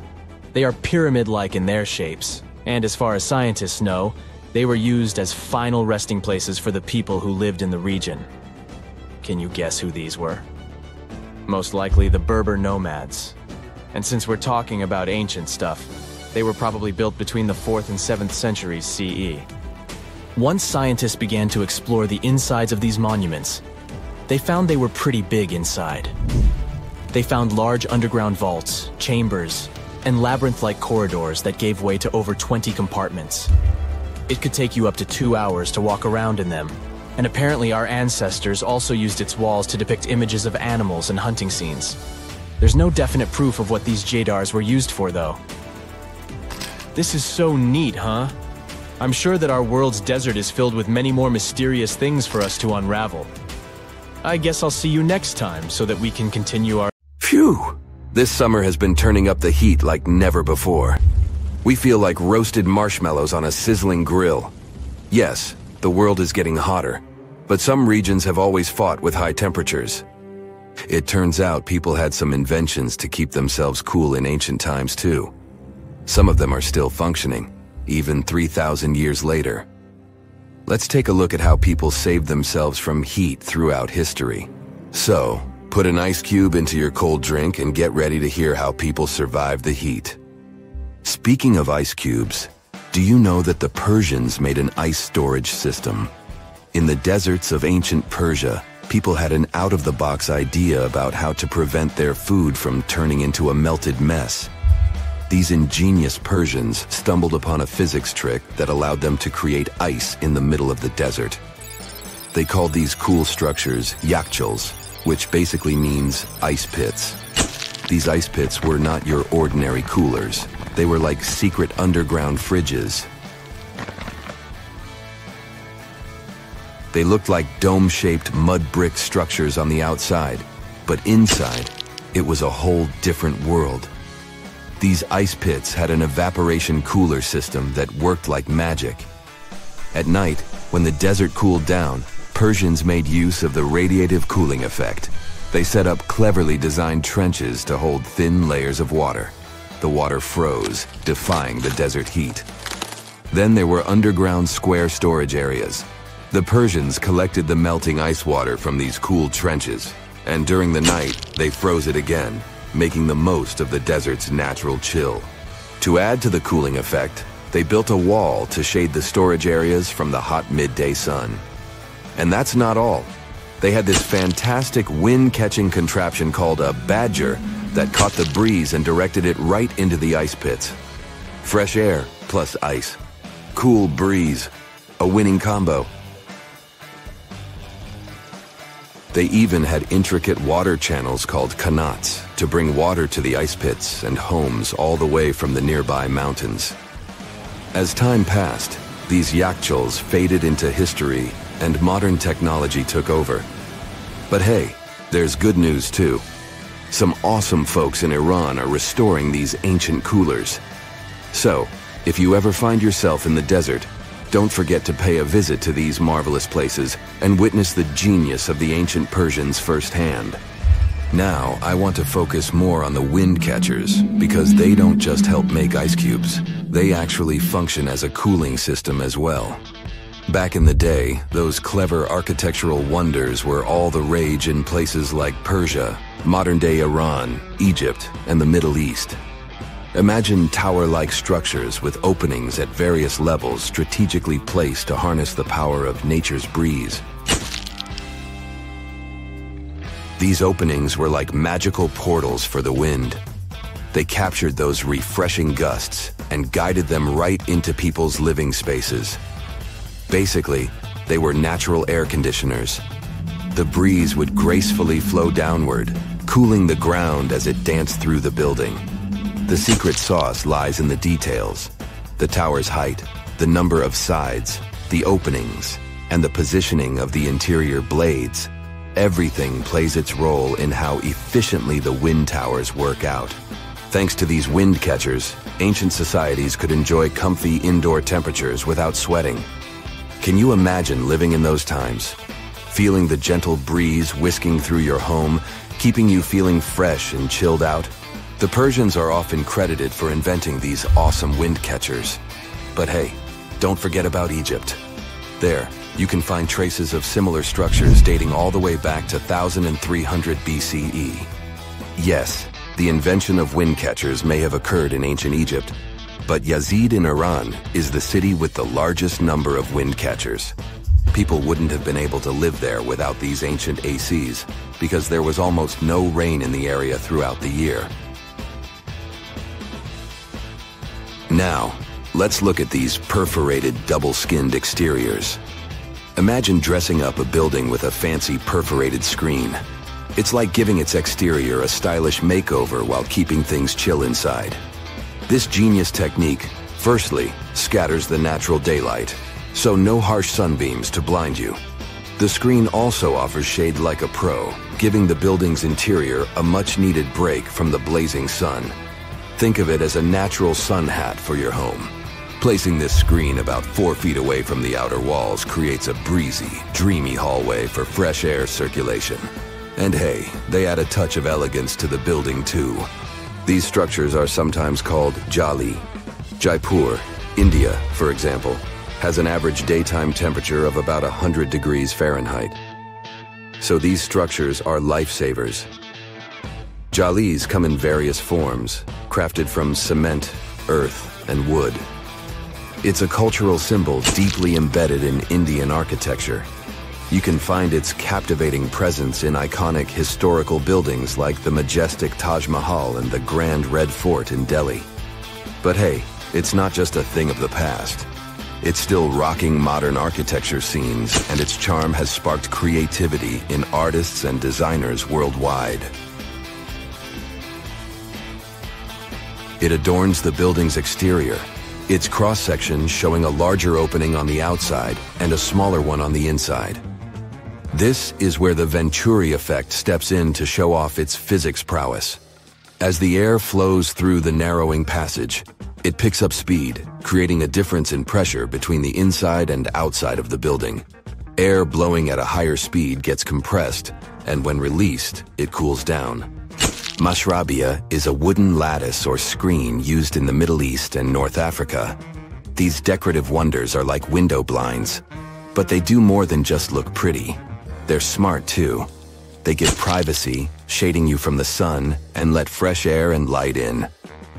They are pyramid-like in their shapes, and as far as scientists know, they were used as final resting places for the people who lived in the region. Can you guess who these were? Most likely the Berber nomads. And since we're talking about ancient stuff, they were probably built between the 4th and 7th centuries CE. Once scientists began to explore the insides of these monuments, they found they were pretty big inside. They found large underground vaults, chambers, and labyrinth-like corridors that gave way to over 20 compartments. It could take you up to 2 hours to walk around in them, and apparently our ancestors also used its walls to depict images of animals and hunting scenes. There's no definite proof of what these jedars were used for, though. This is so neat, huh? I'm sure that our world's desert is filled with many more mysterious things for us to unravel. I guess I'll see you next time so that we can continue our— Phew! This summer has been turning up the heat like never before. We feel like roasted marshmallows on a sizzling grill. Yes, the world is getting hotter, but some regions have always fought with high temperatures. It turns out people had some inventions to keep themselves cool in ancient times too. Some of them are still functioning, even 3,000 years later. Let's take a look at how people saved themselves from heat throughout history. So, put an ice cube into your cold drink and get ready to hear how people survived the heat. Speaking of ice cubes, do you know that the Persians made an ice storage system? In the deserts of ancient Persia, people had an out-of-the-box idea about how to prevent their food from turning into a melted mess. These ingenious Persians stumbled upon a physics trick that allowed them to create ice in the middle of the desert. They called these cool structures yakhchuls, which basically means ice pits. These ice pits were not your ordinary coolers. They were like secret underground fridges. They looked like dome-shaped mud brick structures on the outside, but inside, it was a whole different world. These ice pits had an evaporation cooler system that worked like magic. At night, when the desert cooled down, Persians made use of the radiative cooling effect. They set up cleverly designed trenches to hold thin layers of water. The water froze, defying the desert heat. Then there were underground square storage areas. The Persians collected the melting ice water from these cooled trenches, and during the night, they froze it again, making the most of the desert's natural chill. To add to the cooling effect, they built a wall to shade the storage areas from the hot midday sun. And that's not all. They had this fantastic wind-catching contraption called a badger that caught the breeze and directed it right into the ice pits. Fresh air plus ice. Cool breeze. A winning combo. They even had intricate water channels called qanats to bring water to the ice pits and homes all the way from the nearby mountains. As time passed, these yakchuls faded into history and modern technology took over. But hey, there's good news too. Some awesome folks in Iran are restoring these ancient coolers. So, if you ever find yourself in the desert, don't forget to pay a visit to these marvelous places and witness the genius of the ancient Persians firsthand. Now, I want to focus more on the wind catchers because they don't just help make ice cubes. They actually function as a cooling system as well. Back in the day, those clever architectural wonders were all the rage in places like Persia, modern-day Iran, Egypt, and the Middle East. Imagine tower-like structures with openings at various levels strategically placed to harness the power of nature's breeze. These openings were like magical portals for the wind. They captured those refreshing gusts and guided them right into people's living spaces. Basically, they were natural air conditioners. The breeze would gracefully flow downward, cooling the ground as it danced through the building. The secret sauce lies in the details: the tower's height, the number of sides, the openings, and the positioning of the interior blades. Everything plays its role in how efficiently the wind towers work out. Thanks to these wind catchers, ancient societies could enjoy comfy indoor temperatures without sweating. Can you imagine living in those times? Feeling the gentle breeze whisking through your home, keeping you feeling fresh and chilled out? The Persians are often credited for inventing these awesome wind catchers. But hey, don't forget about Egypt. There, you can find traces of similar structures dating all the way back to 1300 BCE. Yes, the invention of wind catchers may have occurred in ancient Egypt, but Yazid in Iran is the city with the largest number of wind catchers. People wouldn't have been able to live there without these ancient ACs because there was almost no rain in the area throughout the year. Now, let's look at these perforated double-skinned exteriors. Imagine dressing up a building with a fancy perforated screen. It's like giving its exterior a stylish makeover while keeping things chill inside. This genius technique, firstly, scatters the natural daylight, so no harsh sunbeams to blind you. The screen also offers shade like a pro, giving the building's interior a much-needed break from the blazing sun. Think of it as a natural sun hat for your home. Placing this screen about 4 feet away from the outer walls creates a breezy, dreamy hallway for fresh air circulation. And hey, they add a touch of elegance to the building too. These structures are sometimes called jali. Jaipur, India, for example, has an average daytime temperature of about 100 degrees Fahrenheit. So these structures are lifesavers. Jalis come in various forms, crafted from cement, earth, and wood. It's a cultural symbol deeply embedded in Indian architecture. You can find its captivating presence in iconic historical buildings like the majestic Taj Mahal and the Grand Red Fort in Delhi. But hey, it's not just a thing of the past. It's still rocking modern architecture scenes, and its charm has sparked creativity in artists and designers worldwide. It adorns the building's exterior, its cross-section showing a larger opening on the outside and a smaller one on the inside. This is where the Venturi effect steps in to show off its physics prowess. As the air flows through the narrowing passage, it picks up speed, creating a difference in pressure between the inside and outside of the building. Air blowing at a higher speed gets compressed, and when released, it cools down. Mashrabia is a wooden lattice or screen used in the Middle East and North Africa. These decorative wonders are like window blinds, but they do more than just look pretty. They're smart too. They give privacy, shading you from the sun, and let fresh air and light in.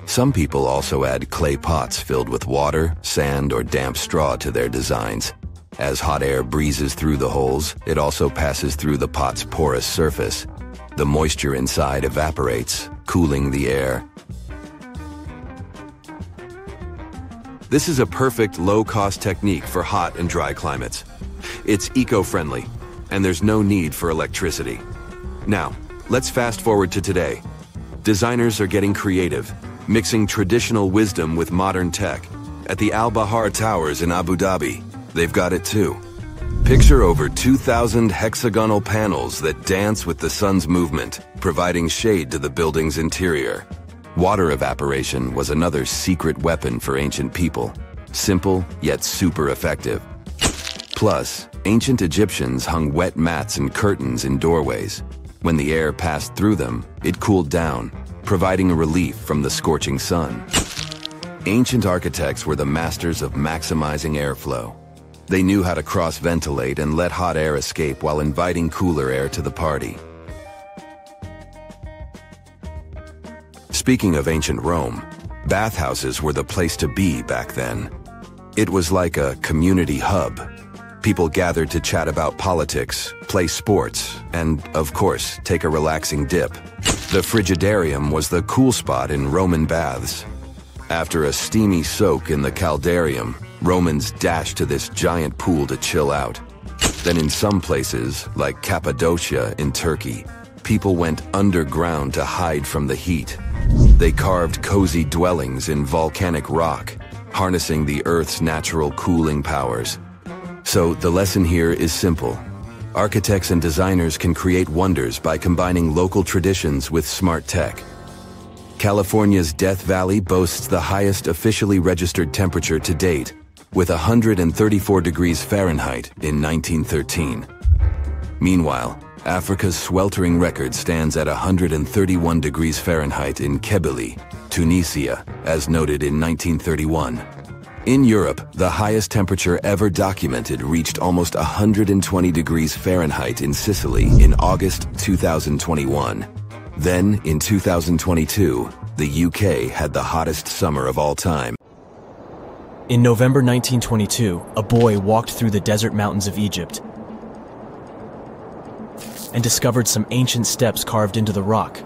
Some people also add clay pots filled with water, sand, or damp straw to their designs. As hot air breezes through the holes, it also passes through the pot's porous surface. The moisture inside evaporates, cooling the air. This is a perfect low-cost technique for hot and dry climates. It's eco-friendly, and there's no need for electricity. Now, let's fast forward to today. Designers are getting creative, mixing traditional wisdom with modern tech. At the Al Bahar Towers in Abu Dhabi, they've got it too. Picture over 2,000 hexagonal panels that dance with the sun's movement, providing shade to the building's interior. Water evaporation was another secret weapon for ancient people. Simple, yet super effective. Plus, ancient Egyptians hung wet mats and curtains in doorways. When the air passed through them, it cooled down, providing a relief from the scorching sun. Ancient architects were the masters of maximizing airflow. They knew how to cross-ventilate and let hot air escape while inviting cooler air to the party. Speaking of ancient Rome, bathhouses were the place to be back then. It was like a community hub. People gathered to chat about politics, play sports, and, of course, take a relaxing dip. The frigidarium was the cool spot in Roman baths. After a steamy soak in the caldarium, Romans dashed to this giant pool to chill out. Then in some places, like Cappadocia in Turkey, people went underground to hide from the heat. They carved cozy dwellings in volcanic rock, harnessing the Earth's natural cooling powers. So the lesson here is simple. Architects and designers can create wonders by combining local traditions with smart tech. California's Death Valley boasts the highest officially registered temperature to date, with 134 degrees Fahrenheit in 1913. Meanwhile, Africa's sweltering record stands at 131 degrees Fahrenheit in Kebili, Tunisia, as noted in 1931. In Europe, the highest temperature ever documented reached almost 120 degrees Fahrenheit in Sicily in August 2021. Then, in 2022, the UK had the hottest summer of all time. In November 1922, a boy walked through the desert mountains of Egypt and discovered some ancient steps carved into the rock.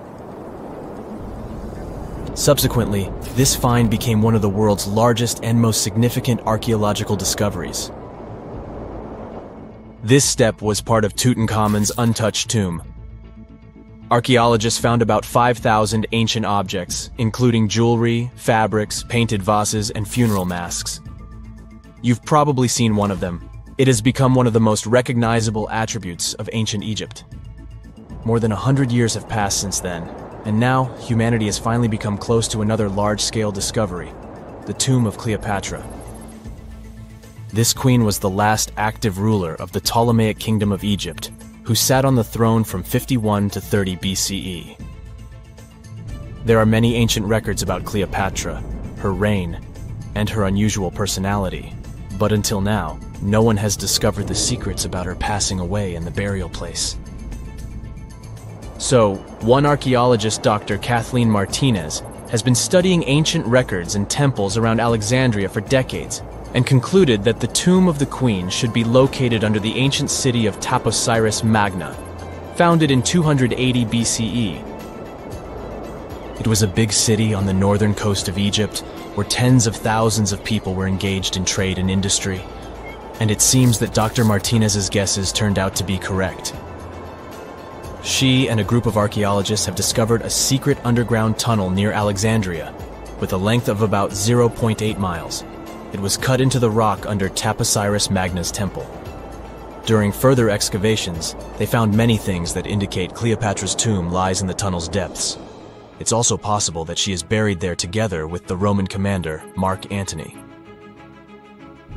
Subsequently, this find became one of the world's largest and most significant archaeological discoveries. This step was part of Tutankhamun's untouched tomb. Archaeologists found about 5,000 ancient objects, including jewelry, fabrics, painted vases, and funeral masks. You've probably seen one of them. It has become one of the most recognizable attributes of ancient Egypt. More than 100 years have passed since then, and now humanity has finally become close to another large-scale discovery, the tomb of Cleopatra. This queen was the last active ruler of the Ptolemaic Kingdom of Egypt, who sat on the throne from 51 to 30 BCE. There are many ancient records about Cleopatra, her reign, and her unusual personality, but until now, no one has discovered the secrets about her passing away in the burial place. So, one archaeologist, Dr. Kathleen Martinez, has been studying ancient records and temples around Alexandria for decades, and concluded that the tomb of the queen should be located under the ancient city of Taposiris Magna, founded in 280 BCE. It was a big city on the northern coast of Egypt, where tens of thousands of people were engaged in trade and industry, and it seems that Dr. Martinez's guesses turned out to be correct. She and a group of archaeologists have discovered a secret underground tunnel near Alexandria, with a length of about 0.8 miles. It was cut into the rock under Taposiris Magna's temple. During further excavations, they found many things that indicate Cleopatra's tomb lies in the tunnel's depths. It's also possible that she is buried there together with the Roman commander, Mark Antony.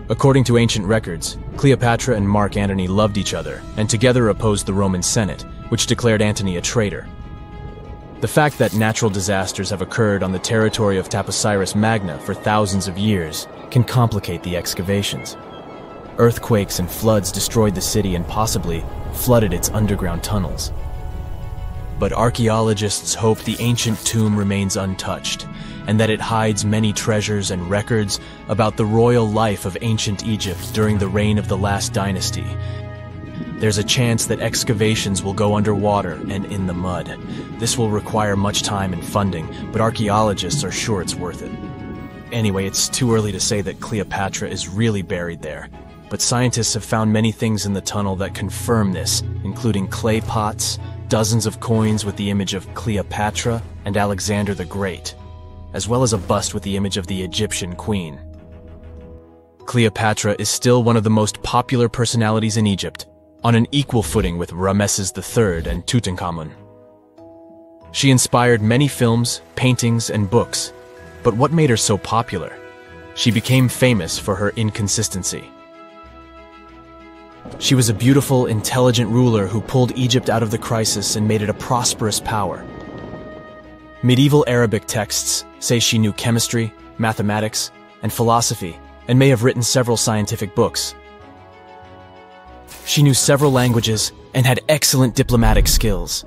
According to ancient records, Cleopatra and Mark Antony loved each other and together opposed the Roman Senate, which declared Antony a traitor. The fact that natural disasters have occurred on the territory of Taposiris Magna for thousands of years can complicate the excavations. Earthquakes and floods destroyed the city and possibly flooded its underground tunnels. But archaeologists hope the ancient tomb remains untouched, and that it hides many treasures and records about the royal life of ancient Egypt during the reign of the last dynasty. There's a chance that excavations will go underwater and in the mud. This will require much time and funding, but archaeologists are sure it's worth it. Anyway, it's too early to say that Cleopatra is really buried there. but scientists have found many things in the tunnel that confirm this, including clay pots, dozens of coins with the image of Cleopatra and Alexander the Great, as well as a bust with the image of the Egyptian queen. Cleopatra is still one of the most popular personalities in Egypt, on an equal footing with Ramesses III and Tutankhamun. She inspired many films, paintings, and books, but what made her so popular? She became famous for her inconsistency. She was a beautiful, intelligent ruler who pulled Egypt out of the crisis and made it a prosperous power. Medieval Arabic texts say she knew chemistry, mathematics, and philosophy, and may have written several scientific books. She knew several languages and had excellent diplomatic skills.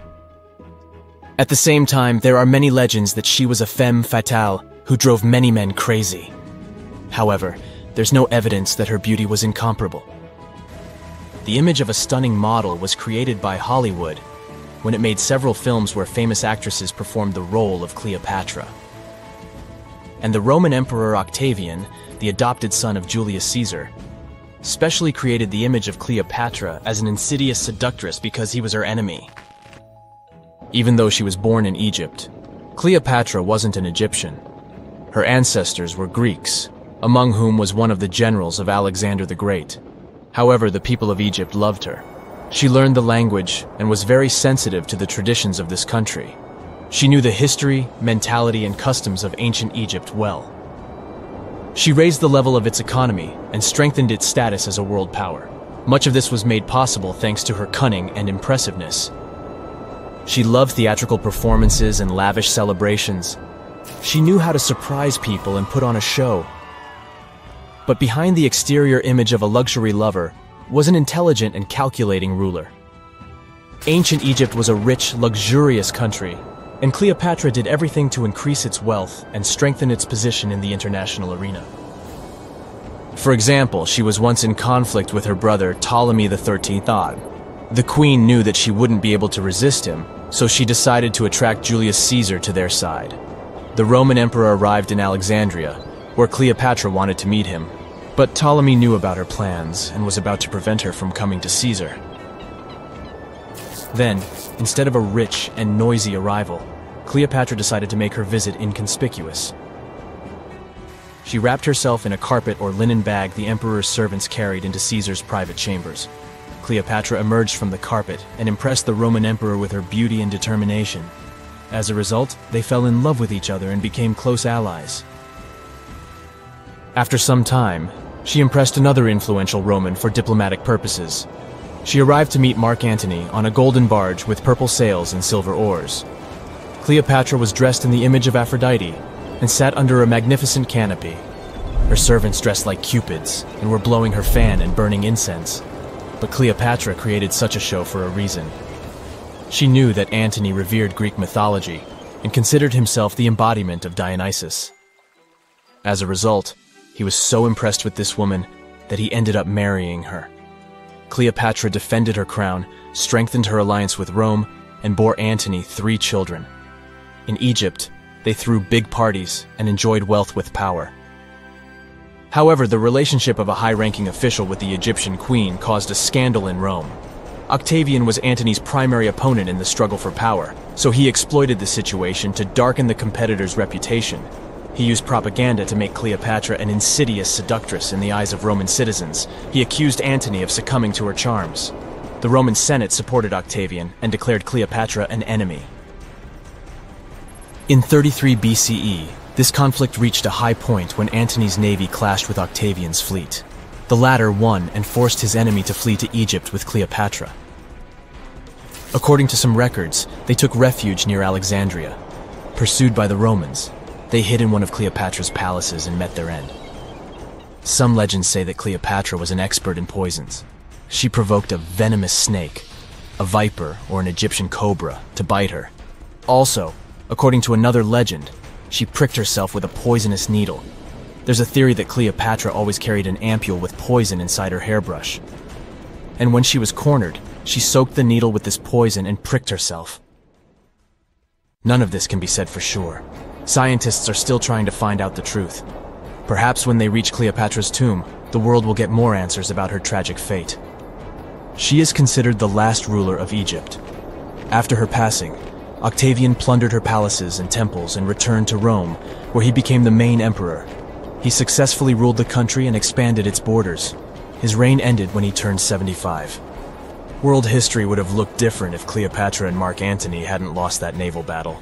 At the same time, there are many legends that she was a femme fatale who drove many men crazy. However, there's no evidence that her beauty was incomparable. The image of a stunning model was created by Hollywood when it made several films where famous actresses performed the role of Cleopatra. And the Roman Emperor Octavian, the adopted son of Julius Caesar, specially created the image of Cleopatra as an insidious seductress because he was her enemy. Even though she was born in Egypt, Cleopatra wasn't an Egyptian. Her ancestors were Greeks, among whom was one of the generals of Alexander the Great. However, the people of Egypt loved her. She learned the language and was very sensitive to the traditions of this country. She knew the history, mentality, and customs of ancient Egypt well. She raised the level of its economy and strengthened its status as a world power. Much of this was made possible thanks to her cunning and impressiveness. She loved theatrical performances and lavish celebrations. She knew how to surprise people and put on a show. But behind the exterior image of a luxury lover was an intelligent and calculating ruler. Ancient Egypt was a rich, luxurious country, and Cleopatra did everything to increase its wealth and strengthen its position in the international arena. For example, she was once in conflict with her brother Ptolemy XIII Odd. The queen knew that she wouldn't be able to resist him, so she decided to attract Julius Caesar to their side. The Roman emperor arrived in Alexandria, where Cleopatra wanted to meet him, but Ptolemy knew about her plans and was about to prevent her from coming to Caesar. Then, instead of a rich and noisy arrival, Cleopatra decided to make her visit inconspicuous. She wrapped herself in a carpet or linen bag the emperor's servants carried into Caesar's private chambers. Cleopatra emerged from the carpet and impressed the Roman emperor with her beauty and determination. As a result, they fell in love with each other and became close allies. After some time, she impressed another influential Roman for diplomatic purposes. She arrived to meet Mark Antony on a golden barge with purple sails and silver oars. Cleopatra was dressed in the image of Aphrodite and sat under a magnificent canopy. Her servants dressed like cupids and were blowing her fan and burning incense. But Cleopatra created such a show for a reason. She knew that Antony revered Greek mythology and considered himself the embodiment of Dionysus. As a result, he was so impressed with this woman that he ended up marrying her. Cleopatra defended her crown, strengthened her alliance with Rome, and bore Antony 3 children. In Egypt, they threw big parties and enjoyed wealth with power. However, the relationship of a high-ranking official with the Egyptian queen caused a scandal in Rome. Octavian was Antony's primary opponent in the struggle for power, so he exploited the situation to darken the competitor's reputation. He used propaganda to make Cleopatra an insidious seductress in the eyes of Roman citizens. He accused Antony of succumbing to her charms. The Roman Senate supported Octavian and declared Cleopatra an enemy. In 33 BCE, this conflict reached a high point when Antony's navy clashed with Octavian's fleet. The latter won and forced his enemy to flee to Egypt with Cleopatra. According to some records, they took refuge near Alexandria. Pursued by the Romans, they hid in one of Cleopatra's palaces and met their end. Some legends say that Cleopatra was an expert in poisons. She provoked a venomous snake, a viper or an Egyptian cobra, to bite her. Also, according to another legend, she pricked herself with a poisonous needle. There's a theory that Cleopatra always carried an ampule with poison inside her hairbrush. And when she was cornered, she soaked the needle with this poison and pricked herself. None of this can be said for sure. Scientists are still trying to find out the truth. Perhaps when they reach Cleopatra's tomb, the world will get more answers about her tragic fate. She is considered the last ruler of Egypt. After her passing, Octavian plundered her palaces and temples and returned to Rome, where he became the main emperor. He successfully ruled the country and expanded its borders. His reign ended when he turned 75. World history would have looked different if Cleopatra and Mark Antony hadn't lost that naval battle.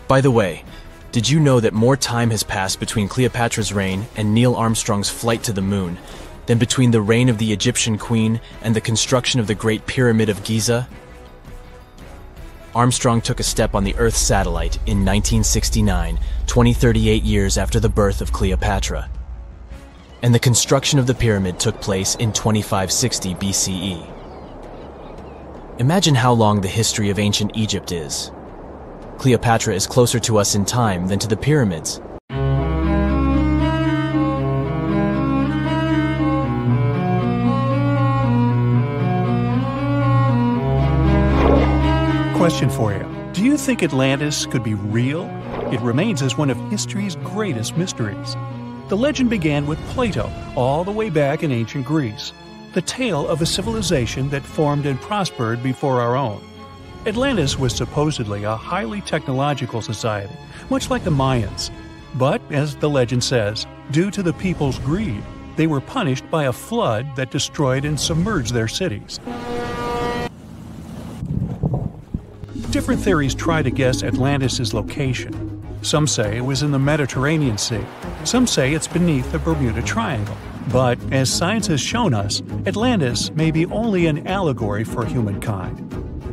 By the way, did you know that more time has passed between Cleopatra's reign and Neil Armstrong's flight to the moon than between the reign of the Egyptian queen and the construction of the Great Pyramid of Giza? Armstrong took a step on the Earth satellite in 1969, 38 years after the birth of Cleopatra. And the construction of the pyramid took place in 2560 BCE. Imagine how long the history of ancient Egypt is. Cleopatra is closer to us in time than to the pyramids. Question for you. Do you think Atlantis could be real? It remains as one of history's greatest mysteries. The legend began with Plato, all the way back in ancient Greece. The tale of a civilization that formed and prospered before our own. Atlantis was supposedly a highly technological society, much like the Mayans. But, as the legend says, due to the people's greed, they were punished by a flood that destroyed and submerged their cities. Different theories try to guess Atlantis' location. Some say it was in the Mediterranean Sea. Some say it's beneath the Bermuda Triangle. But, as science has shown us, Atlantis may be only an allegory for humankind.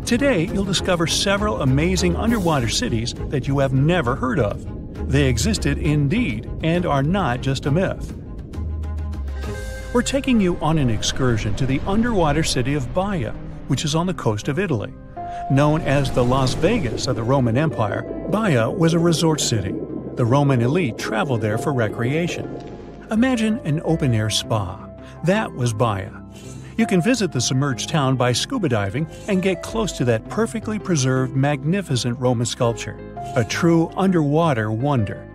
Today, you'll discover several amazing underwater cities that you have never heard of. They existed indeed and are not just a myth. We're taking you on an excursion to the underwater city of Baia, which is on the coast of Italy. Known as the Las Vegas of the Roman Empire, Baia was a resort city. The Roman elite traveled there for recreation. Imagine an open-air spa. That was Baia. You can visit the submerged town by scuba diving and get close to that perfectly preserved, magnificent Roman sculpture, a true underwater wonder.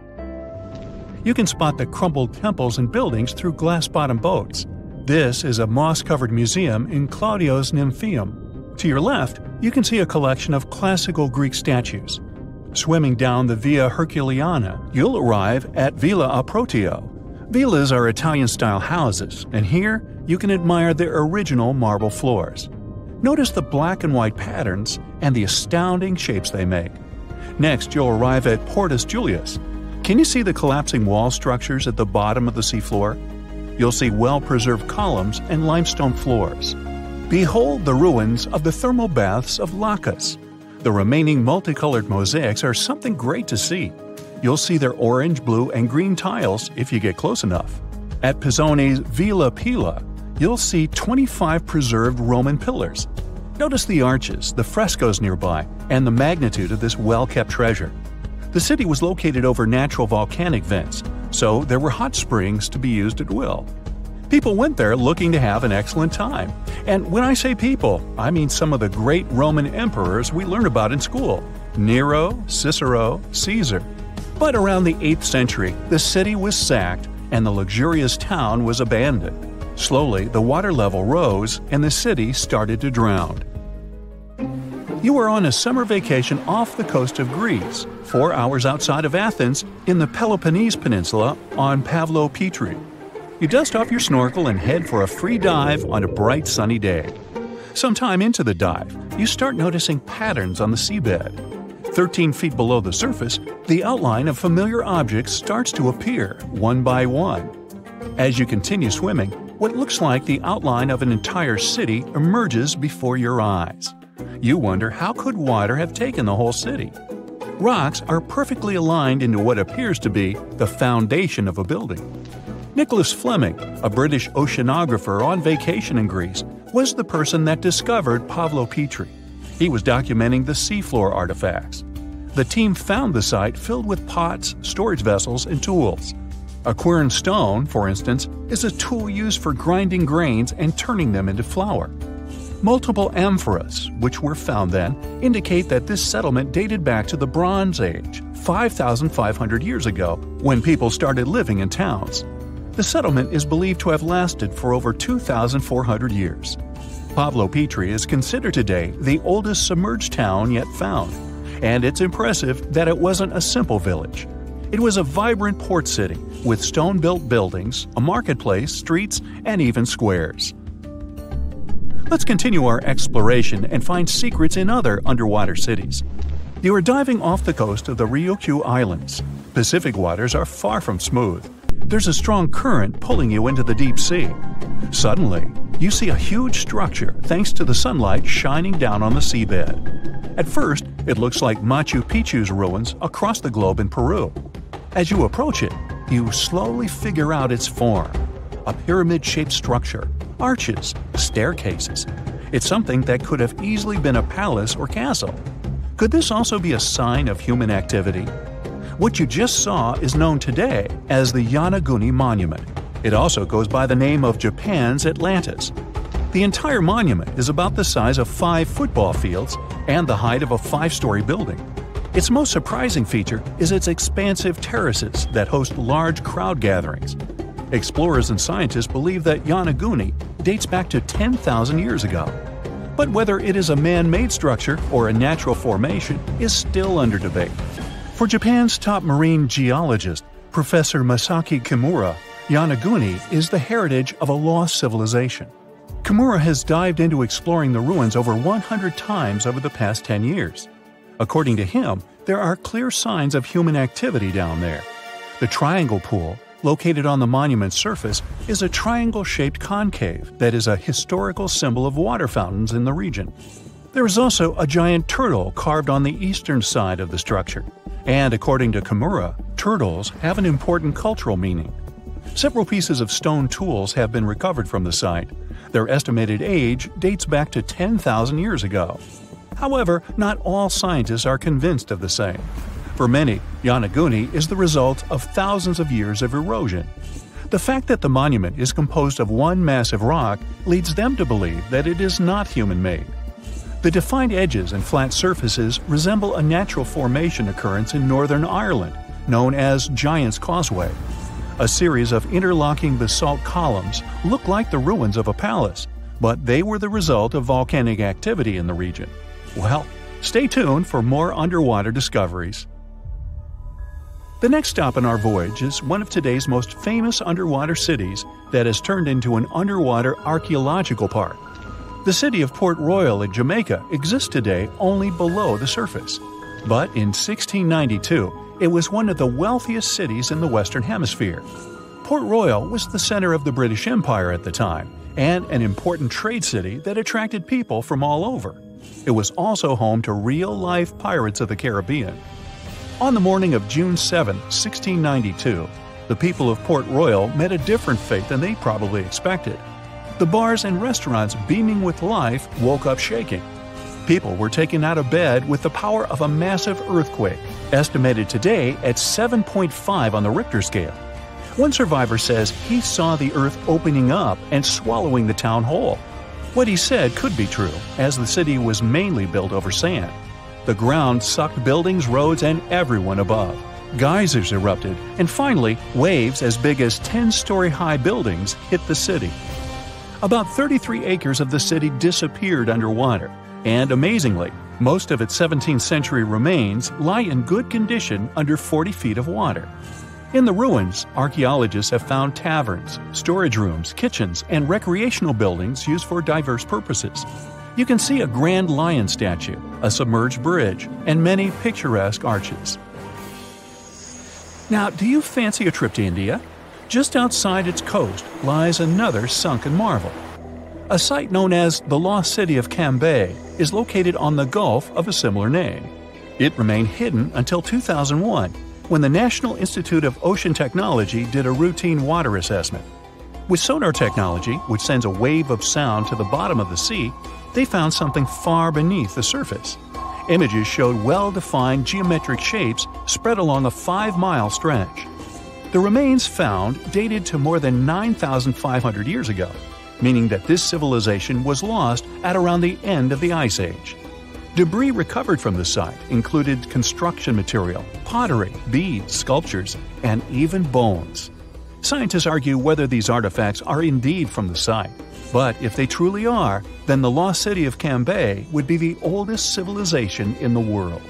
You can spot the crumbled temples and buildings through glass-bottom boats. This is a moss-covered museum in Claudio's Nymphaeum. To your left, you can see a collection of classical Greek statues. Swimming down the Via Herculeana, you'll arrive at Villa Aprotio. Villas are Italian-style houses, and here you can admire their original marble floors. Notice the black and white patterns and the astounding shapes they make. Next, you'll arrive at Portus Julius. Can you see the collapsing wall structures at the bottom of the seafloor? You'll see well-preserved columns and limestone floors. Behold the ruins of the thermal baths of Lacus. The remaining multicolored mosaics are something great to see. You'll see their orange, blue, and green tiles if you get close enough. At Pisoni's Villa Pila, you'll see 25 preserved Roman pillars. Notice the arches, the frescoes nearby, and the magnitude of this well-kept treasure. The city was located over natural volcanic vents, so there were hot springs to be used at will. People went there looking to have an excellent time. And when I say people, I mean some of the great Roman emperors we learn about in school: Nero, Cicero, Caesar. But around the 8th century, the city was sacked and the luxurious town was abandoned. Slowly, the water level rose and the city started to drown. You are on a summer vacation off the coast of Greece, 4 hours outside of Athens, in the Peloponnese Peninsula on Pavlo Petri. You dust off your snorkel and head for a free dive on a bright sunny day. Sometime into the dive, you start noticing patterns on the seabed. 13 feet below the surface, the outline of familiar objects starts to appear, one by one. As you continue swimming, what looks like the outline of an entire city emerges before your eyes. You wonder, how could water have taken the whole city? Rocks are perfectly aligned into what appears to be the foundation of a building. Nicholas Fleming, a British oceanographer on vacation in Greece, was the person that discovered Pavlo Petri. He was documenting the seafloor artifacts. The team found the site filled with pots, storage vessels, and tools. A quern stone, for instance, is a tool used for grinding grains and turning them into flour. Multiple amphoras, which were found then, indicate that this settlement dated back to the Bronze Age, 5,500 years ago, when people started living in towns. The settlement is believed to have lasted for over 2,400 years. Pablo Petri is considered today the oldest submerged town yet found, and it's impressive that it wasn't a simple village. It was a vibrant port city with stone-built buildings, a marketplace, streets, and even squares. Let's continue our exploration and find secrets in other underwater cities. You are diving off the coast of the Ryukyu Islands. Pacific waters are far from smooth. There's a strong current pulling you into the deep sea. Suddenly, you see a huge structure thanks to the sunlight shining down on the seabed. At first, it looks like Machu Picchu's ruins across the globe in Peru. As you approach it, you slowly figure out its form. A pyramid-shaped structure, arches, staircases. It's something that could have easily been a palace or castle. Could this also be a sign of human activity? What you just saw is known today as the Yonaguni Monument. It also goes by the name of Japan's Atlantis. The entire monument is about the size of 5 football fields and the height of a 5-story building. Its most surprising feature is its expansive terraces that host large crowd gatherings. Explorers and scientists believe that Yonaguni dates back to 10,000 years ago. But whether it is a man-made structure or a natural formation is still under debate. For Japan's top marine geologist, Professor Masaki Kimura, Yonaguni is the heritage of a lost civilization. Kimura has dived into exploring the ruins over 100 times over the past 10 years. According to him, there are clear signs of human activity down there. The triangle pool, located on the monument's surface, is a triangle-shaped concave that is a historical symbol of water fountains in the region. There is also a giant turtle carved on the eastern side of the structure. And according to Kimura, turtles have an important cultural meaning. Several pieces of stone tools have been recovered from the site. Their estimated age dates back to 10,000 years ago. However, not all scientists are convinced of the same. For many, Yonaguni is the result of thousands of years of erosion. The fact that the monument is composed of one massive rock leads them to believe that it is not human-made. The defined edges and flat surfaces resemble a natural formation occurrence in Northern Ireland, known as Giant's Causeway. A series of interlocking basalt columns look like the ruins of a palace, but they were the result of volcanic activity in the region. Well, stay tuned for more underwater discoveries. The next stop on our voyage is one of today's most famous underwater cities that has turned into an underwater archaeological park. The city of Port Royal in Jamaica exists today only below the surface. But in 1692, it was one of the wealthiest cities in the Western Hemisphere. Port Royal was the center of the British Empire at the time, and an important trade city that attracted people from all over. It was also home to real-life pirates of the Caribbean. On the morning of June 7, 1692, the people of Port Royal met a different fate than they probably expected. The bars and restaurants beaming with life woke up shaking. People were taken out of bed with the power of a massive earthquake, estimated today at 7.5 on the Richter scale. One survivor says he saw the earth opening up and swallowing the town whole. What he said could be true, as the city was mainly built over sand. The ground sucked buildings, roads, and everyone above. Geysers erupted, and finally, waves as big as 10-story-high buildings hit the city. About 33 acres of the city disappeared underwater, and amazingly, most of its 17th century remains lie in good condition under 40 feet of water. In the ruins, archaeologists have found taverns, storage rooms, kitchens, and recreational buildings used for diverse purposes. You can see a grand lion statue, a submerged bridge, and many picturesque arches. Now, do you fancy a trip to India? Just outside its coast lies another sunken marvel. A site known as the Lost City of Cambay is located on the Gulf of a similar name. It remained hidden until 2001, when the National Institute of Ocean Technology did a routine water assessment. With sonar technology, which sends a wave of sound to the bottom of the sea, they found something far beneath the surface. Images showed well-defined geometric shapes spread along a 5-mile stretch. The remains found dated to more than 9,500 years ago, meaning that this civilization was lost at around the end of the Ice Age. Debris recovered from the site included construction material, pottery, beads, sculptures, and even bones. Scientists argue whether these artifacts are indeed from the site. But if they truly are, then the lost city of Cambay would be the oldest civilization in the world.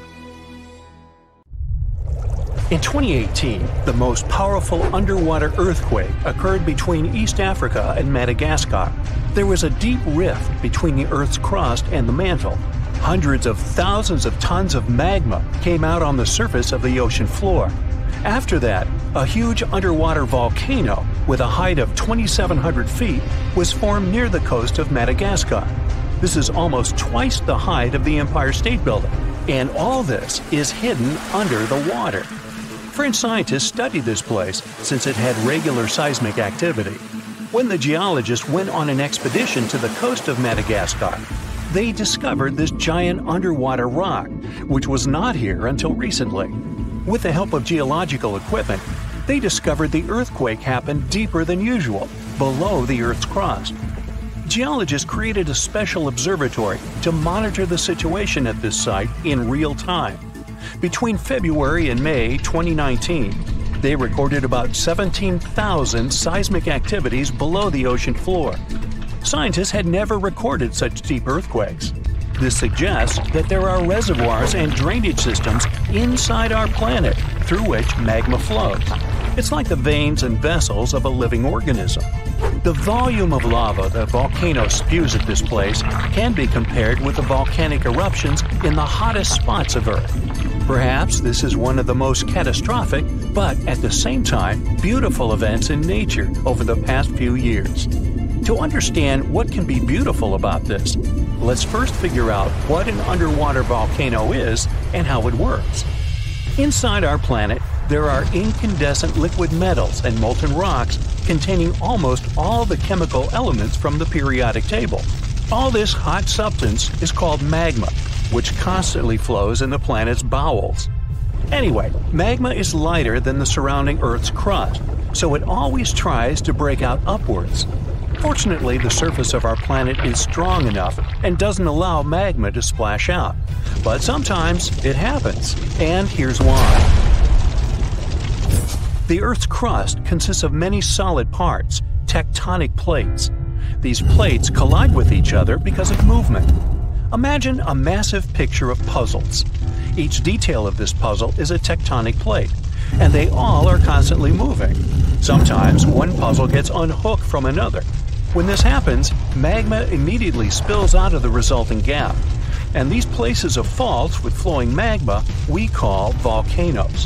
In 2018, the most powerful underwater earthquake occurred between East Africa and Madagascar. There was a deep rift between the Earth's crust and the mantle. Hundreds of thousands of tons of magma came out on the surface of the ocean floor. After that, a huge underwater volcano with a height of 2,700 feet was formed near the coast of Madagascar. This is almost twice the height of the Empire State Building, and all this is hidden under the water. French scientists studied this place since it had regular seismic activity. When the geologists went on an expedition to the coast of Madagascar, they discovered this giant underwater rock, which was not here until recently. With the help of geological equipment, they discovered the earthquake happened deeper than usual, below the Earth's crust. Geologists created a special observatory to monitor the situation at this site in real time. Between February and May 2019, they recorded about 17,000 seismic activities below the ocean floor. Scientists had never recorded such deep earthquakes. This suggests that there are reservoirs and drainage systems inside our planet through which magma flows. It's like the veins and vessels of a living organism. The volume of lava the volcano spews at this place can be compared with the volcanic eruptions in the hottest spots of Earth. Perhaps this is one of the most catastrophic, but at the same time, beautiful events in nature over the past few years. To understand what can be beautiful about this, let's first figure out what an underwater volcano is and how it works. Inside our planet, there are incandescent liquid metals and molten rocks containing almost all the chemical elements from the periodic table. All this hot substance is called magma, which constantly flows in the planet's bowels. Anyway, magma is lighter than the surrounding Earth's crust, so it always tries to break out upwards. Fortunately, the surface of our planet is strong enough and doesn't allow magma to splash out. But sometimes it happens, and here's why. The Earth's crust consists of many solid parts, tectonic plates. These plates collide with each other because of movement. Imagine a massive picture of puzzles. Each detail of this puzzle is a tectonic plate, and they all are constantly moving. Sometimes one puzzle gets unhooked from another. When this happens, magma immediately spills out of the resulting gap. And these places of faults with flowing magma we call volcanoes.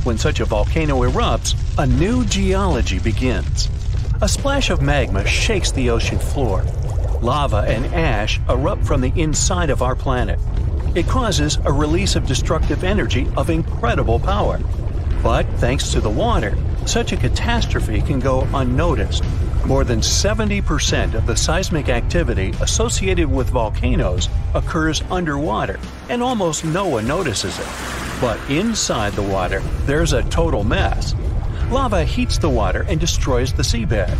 When such a volcano erupts, a new geology begins. A splash of magma shakes the ocean floor. Lava and ash erupt from the inside of our planet. It causes a release of destructive energy of incredible power. But thanks to the water, such a catastrophe can go unnoticed. More than 70% of the seismic activity associated with volcanoes occurs underwater, and almost no one notices it. But inside the water, there's a total mess. Lava heats the water and destroys the seabed.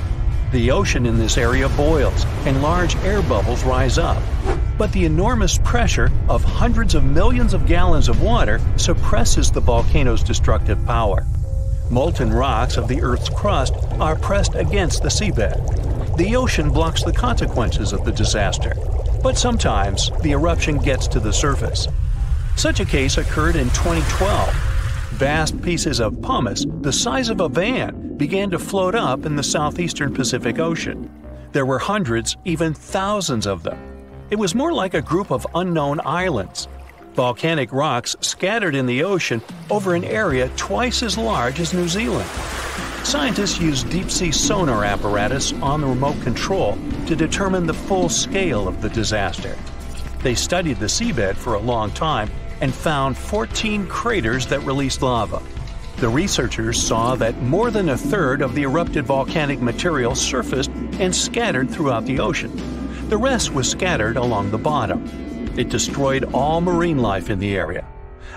The ocean in this area boils, and large air bubbles rise up. But the enormous pressure of hundreds of millions of gallons of water suppresses the volcano's destructive power. Molten rocks of the Earth's crust are pressed against the seabed. The ocean blocks the consequences of the disaster, but sometimes the eruption gets to the surface. Such a case occurred in 2012. Vast pieces of pumice the size of a van began to float up in the southeastern Pacific Ocean. There were hundreds, even thousands of them. It was more like a group of unknown islands. Volcanic rocks scattered in the ocean over an area twice as large as New Zealand. Scientists used deep-sea sonar apparatus on the remote control to determine the full scale of the disaster. They studied the seabed for a long time and found 14 craters that released lava. The researchers saw that more than a third of the erupted volcanic material surfaced and scattered throughout the ocean. The rest was scattered along the bottom. It destroyed all marine life in the area.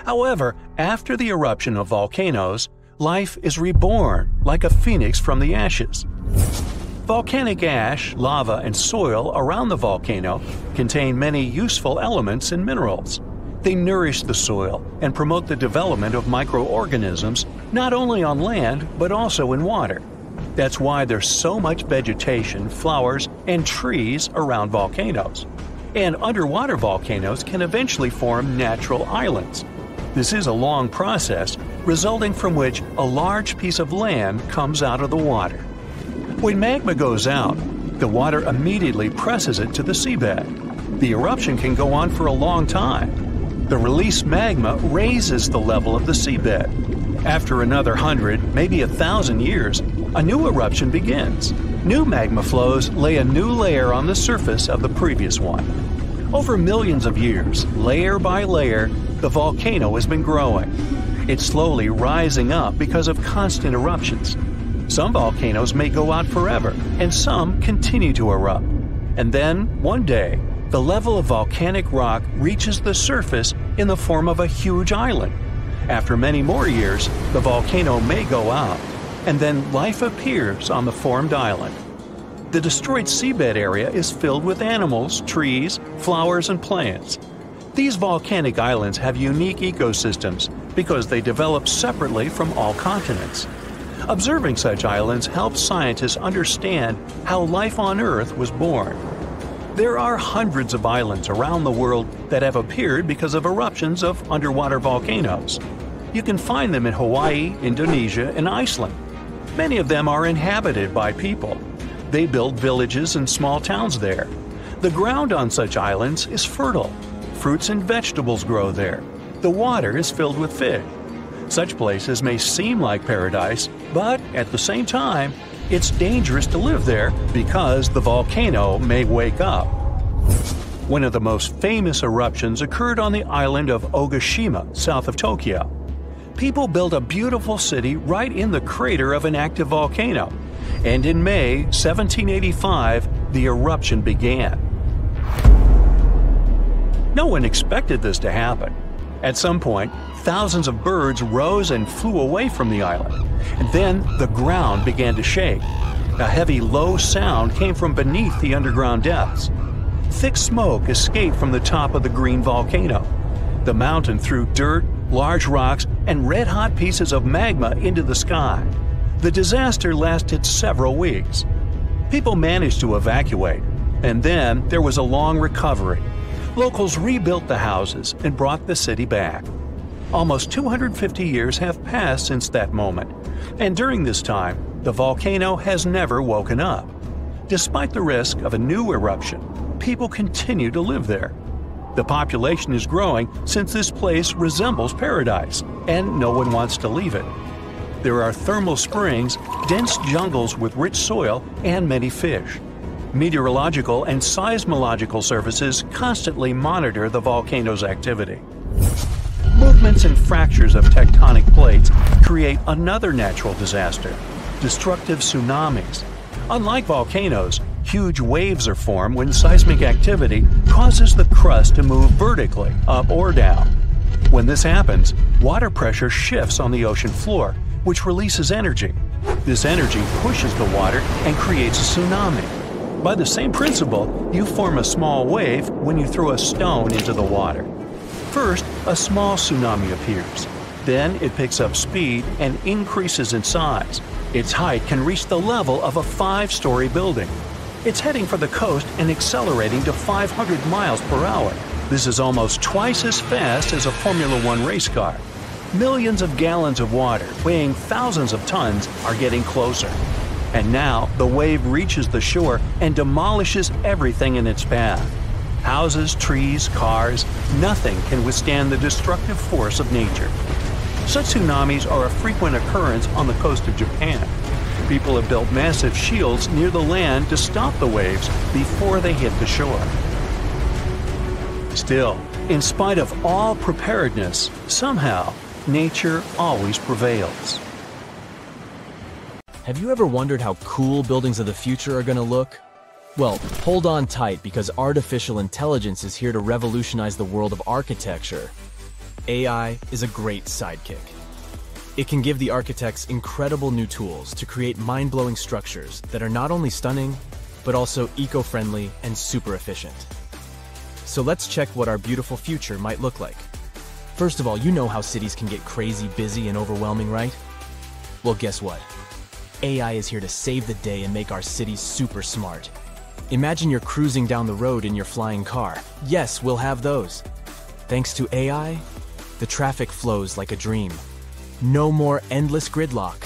However, after the eruption of volcanoes, life is reborn like a phoenix from the ashes. Volcanic ash, lava, and soil around the volcano contain many useful elements and minerals. They nourish the soil and promote the development of microorganisms not only on land but also in water. That's why there's so much vegetation, flowers, and trees around volcanoes. And underwater volcanoes can eventually form natural islands. This is a long process, resulting from which a large piece of land comes out of the water. When magma goes out, the water immediately presses it to the seabed. The eruption can go on for a long time. The released magma raises the level of the seabed. After another 100, maybe 1,000 years, a new eruption begins. New magma flows lay a new layer on the surface of the previous one. Over millions of years, layer by layer, the volcano has been growing. It's slowly rising up because of constant eruptions. Some volcanoes may go out forever, and some continue to erupt. And then, one day, the level of volcanic rock reaches the surface in the form of a huge island. After many more years, the volcano may go out, and then life appears on the formed island. The destroyed seabed area is filled with animals, trees, flowers, and plants. These volcanic islands have unique ecosystems because they develop separately from all continents. Observing such islands helps scientists understand how life on Earth was born. There are hundreds of islands around the world that have appeared because of eruptions of underwater volcanoes. You can find them in Hawaii, Indonesia, and Iceland. Many of them are inhabited by people. They build villages and small towns there. The ground on such islands is fertile. Fruits and vegetables grow there. The water is filled with fish. Such places may seem like paradise, but at the same time, it's dangerous to live there because the volcano may wake up. One of the most famous eruptions occurred on the island of Ogashima, south of Tokyo. People built a beautiful city right in the crater of an active volcano, and in May 1785, the eruption began. No one expected this to happen. At some point, thousands of birds rose and flew away from the island, and then the ground began to shake. A heavy, low sound came from beneath the underground depths. Thick smoke escaped from the top of the green volcano. The mountain threw dirt, large rocks, and red-hot pieces of magma into the sky. The disaster lasted several weeks. People managed to evacuate, and then there was a long recovery. Locals rebuilt the houses and brought the city back. Almost 250 years have passed since that moment, and during this time, the volcano has never woken up. Despite the risk of a new eruption, people continue to live there. The population is growing since this place resembles paradise, and no one wants to leave it. There are thermal springs, dense jungles with rich soil, and many fish. Meteorological and seismological services constantly monitor the volcano's activity. Movements and fractures of tectonic plates create another natural disaster: destructive tsunamis. Unlike volcanoes, huge waves are formed when seismic activity causes the crust to move vertically, up or down. When this happens, water pressure shifts on the ocean floor, which releases energy. This energy pushes the water and creates a tsunami. By the same principle, you form a small wave when you throw a stone into the water. First, a small tsunami appears. Then it picks up speed and increases in size. Its height can reach the level of a 5-story building. It's heading for the coast and accelerating to 500 miles per hour. This is almost twice as fast as a Formula One race car. Millions of gallons of water, weighing thousands of tons, are getting closer. And now the wave reaches the shore and demolishes everything in its path. Houses, trees, cars, nothing can withstand the destructive force of nature. Such tsunamis are a frequent occurrence on the coast of Japan. People have built massive shields near the land to stop the waves before they hit the shore. Still, in spite of all preparedness, somehow, nature always prevails. Have you ever wondered how cool buildings of the future are going to look? Well, hold on tight because artificial intelligence is here to revolutionize the world of architecture. AI is a great sidekick. It can give the architects incredible new tools to create mind-blowing structures that are not only stunning, but also eco-friendly and super efficient. So let's check what our beautiful future might look like. First of all, you know how cities can get crazy busy and overwhelming, right? Well, guess what? AI is here to save the day and make our cities super smart. Imagine you're cruising down the road in your flying car. Yes, we'll have those. Thanks to AI, the traffic flows like a dream. No more endless gridlock.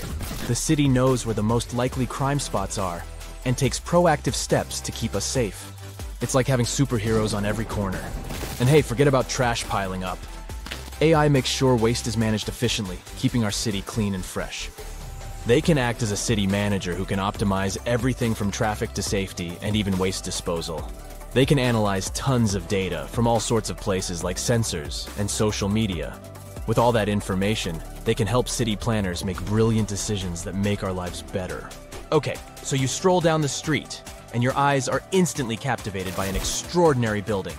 The city knows where the most likely crime spots are and takes proactive steps to keep us safe. It's like having superheroes on every corner. And hey, forget about trash piling up. AI makes sure waste is managed efficiently, keeping our city clean and fresh. They can act as a city manager who can optimize everything from traffic to safety and even waste disposal. They can analyze tons of data from all sorts of places like sensors and social media. With all that information, they can help city planners make brilliant decisions that make our lives better. Okay, so you stroll down the street, and your eyes are instantly captivated by an extraordinary building.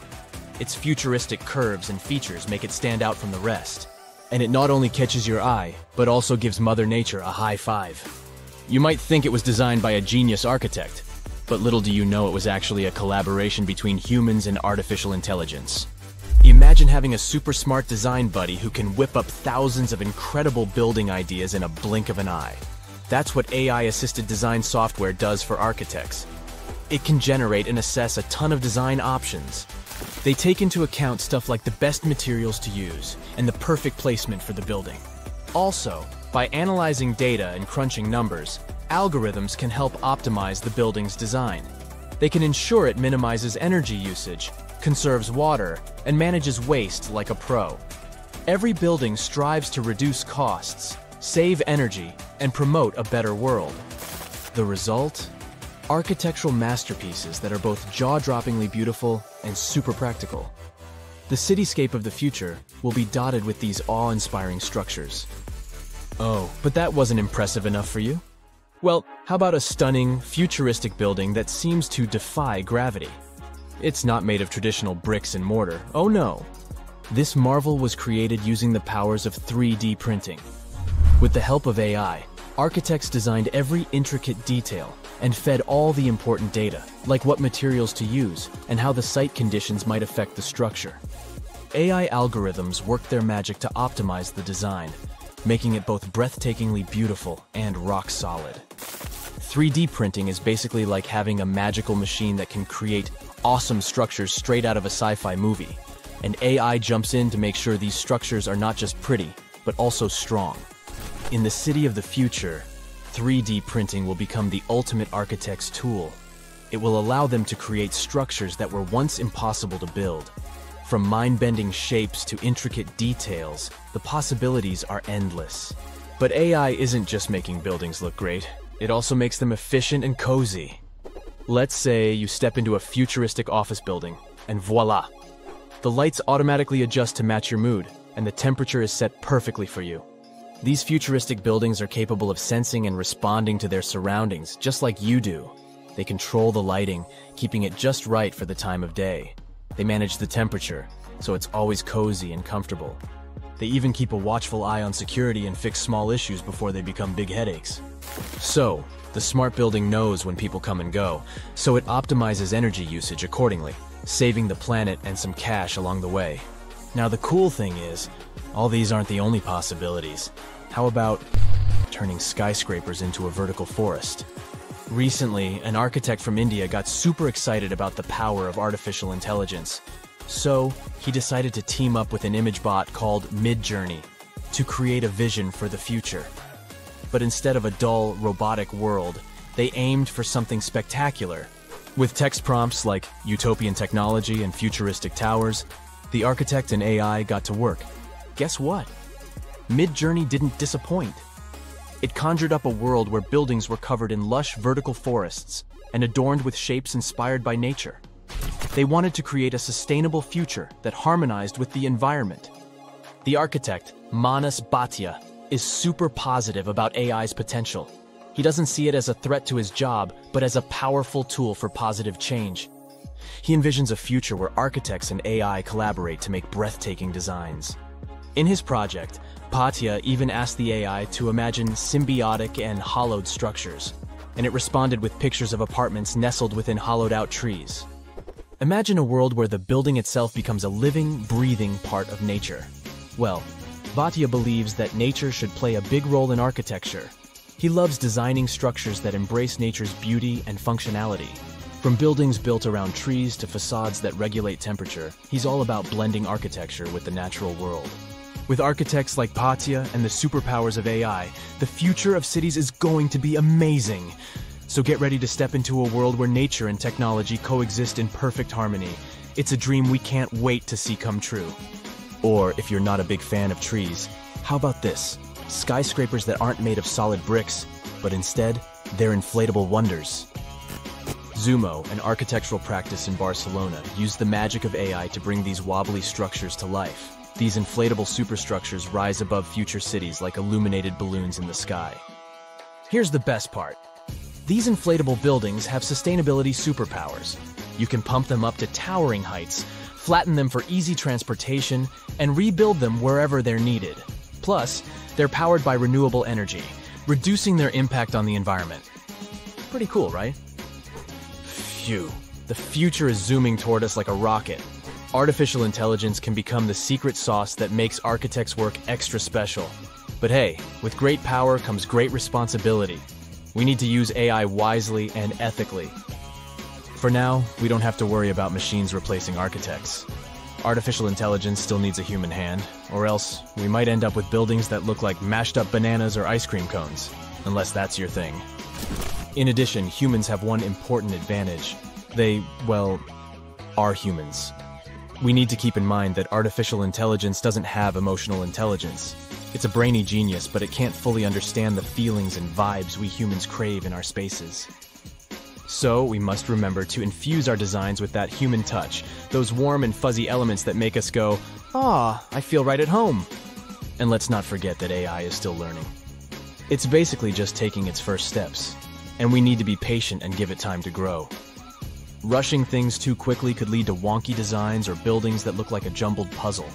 Its futuristic curves and features make it stand out from the rest. And it not only catches your eye, but also gives Mother Nature a high five. You might think it was designed by a genius architect, but little do you know it was actually a collaboration between humans and artificial intelligence. Imagine having a super smart design buddy who can whip up thousands of incredible building ideas in a blink of an eye. That's what AI-assisted design software does for architects. It can generate and assess a ton of design options. They take into account stuff like the best materials to use and the perfect placement for the building. Also, by analyzing data and crunching numbers, algorithms can help optimize the building's design. They can ensure it minimizes energy usage, conserves water, and manages waste like a pro. Every building strives to reduce costs, save energy, and promote a better world. The result? Architectural masterpieces that are both jaw-droppingly beautiful and super practical. The cityscape of the future will be dotted with these awe-inspiring structures. Oh, but that wasn't impressive enough for you? Well, how about a stunning, futuristic building that seems to defy gravity? It's not made of traditional bricks and mortar. Oh no! This marvel was created using the powers of 3D printing. With the help of AI, architects designed every intricate detail and fed all the important data, like what materials to use and how the site conditions might affect the structure. AI algorithms worked their magic to optimize the design, making it both breathtakingly beautiful and rock solid. 3D printing is basically like having a magical machine that can create awesome structures straight out of a sci-fi movie, and AI jumps in to make sure these structures are not just pretty, but also strong. In the city of the future, 3D printing will become the ultimate architect's tool. It will allow them to create structures that were once impossible to build. From mind-bending shapes to intricate details, the possibilities are endless. But AI isn't just making buildings look great, it also makes them efficient and cozy. Let's say you step into a futuristic office building, and voila! The lights automatically adjust to match your mood, and the temperature is set perfectly for you. These futuristic buildings are capable of sensing and responding to their surroundings, just like you do. They control the lighting, keeping it just right for the time of day. They manage the temperature, so it's always cozy and comfortable. They even keep a watchful eye on security and fix small issues before they become big headaches. So, the smart building knows when people come and go, so it optimizes energy usage accordingly, saving the planet and some cash along the way. Now the cool thing is, all these aren't the only possibilities. How about turning skyscrapers into a vertical forest? Recently, an architect from India got super excited about the power of artificial intelligence. So, he decided to team up with an image bot called Midjourney to create a vision for the future. But instead of a dull, robotic world, they aimed for something spectacular. With text prompts like utopian technology and futuristic towers, the architect and AI got to work. Guess what? Midjourney didn't disappoint. It conjured up a world where buildings were covered in lush vertical forests and adorned with shapes inspired by nature. They wanted to create a sustainable future that harmonized with the environment. The architect, Manas Bhatia, is super positive about AI's potential. He doesn't see it as a threat to his job, but as a powerful tool for positive change. He envisions a future where architects and AI collaborate to make breathtaking designs. In his project, Bhatia even asked the AI to imagine symbiotic and hollowed structures, and it responded with pictures of apartments nestled within hollowed-out trees. Imagine a world where the building itself becomes a living, breathing part of nature. Well, Bhatia believes that nature should play a big role in architecture, He loves designing structures that embrace nature's beauty and functionality. From buildings built around trees to facades that regulate temperature, he's all about blending architecture with the natural world. With architects like Patia and the superpowers of AI, the future of cities is going to be amazing. So get ready to step into a world where nature and technology coexist in perfect harmony. It's a dream we can't wait to see come true. Or if you're not a big fan of trees, how about this? Skyscrapers that aren't made of solid bricks, but instead, they're inflatable wonders. Zumo, an architectural practice in Barcelona, used the magic of AI to bring these wobbly structures to life. These inflatable superstructures rise above future cities like illuminated balloons in the sky. Here's the best part. These inflatable buildings have sustainability superpowers. You can pump them up to towering heights, flatten them for easy transportation, and rebuild them wherever they're needed. Plus, they're powered by renewable energy, reducing their impact on the environment. Pretty cool, right? Phew. The future is zooming toward us like a rocket. Artificial intelligence can become the secret sauce that makes architects' work extra special. But hey, with great power comes great responsibility. We need to use AI wisely and ethically. For now, we don't have to worry about machines replacing architects. Artificial intelligence still needs a human hand, or else we might end up with buildings that look like mashed up bananas or ice cream cones, unless that's your thing. In addition, humans have one important advantage. They, well, are humans. We need to keep in mind that artificial intelligence doesn't have emotional intelligence. It's a brainy genius, but it can't fully understand the feelings and vibes we humans crave in our spaces. So, we must remember to infuse our designs with that human touch, those warm and fuzzy elements that make us go, "Ah, I feel right at home." And let's not forget that AI is still learning. It's basically just taking its first steps, and we need to be patient and give it time to grow. Rushing things too quickly could lead to wonky designs or buildings that look like a jumbled puzzle.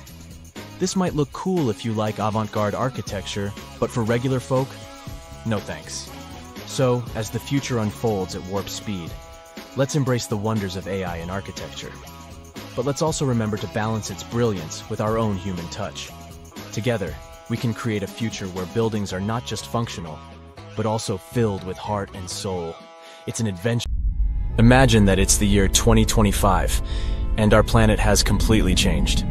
This might look cool if you like avant-garde architecture, but for regular folk, no thanks. So, as the future unfolds at warp speed, let's embrace the wonders of AI in architecture. But let's also remember to balance its brilliance with our own human touch. Together, we can create a future where buildings are not just functional, but also filled with heart and soul. It's an adventure. Imagine that it's the year 2025, and our planet has completely changed.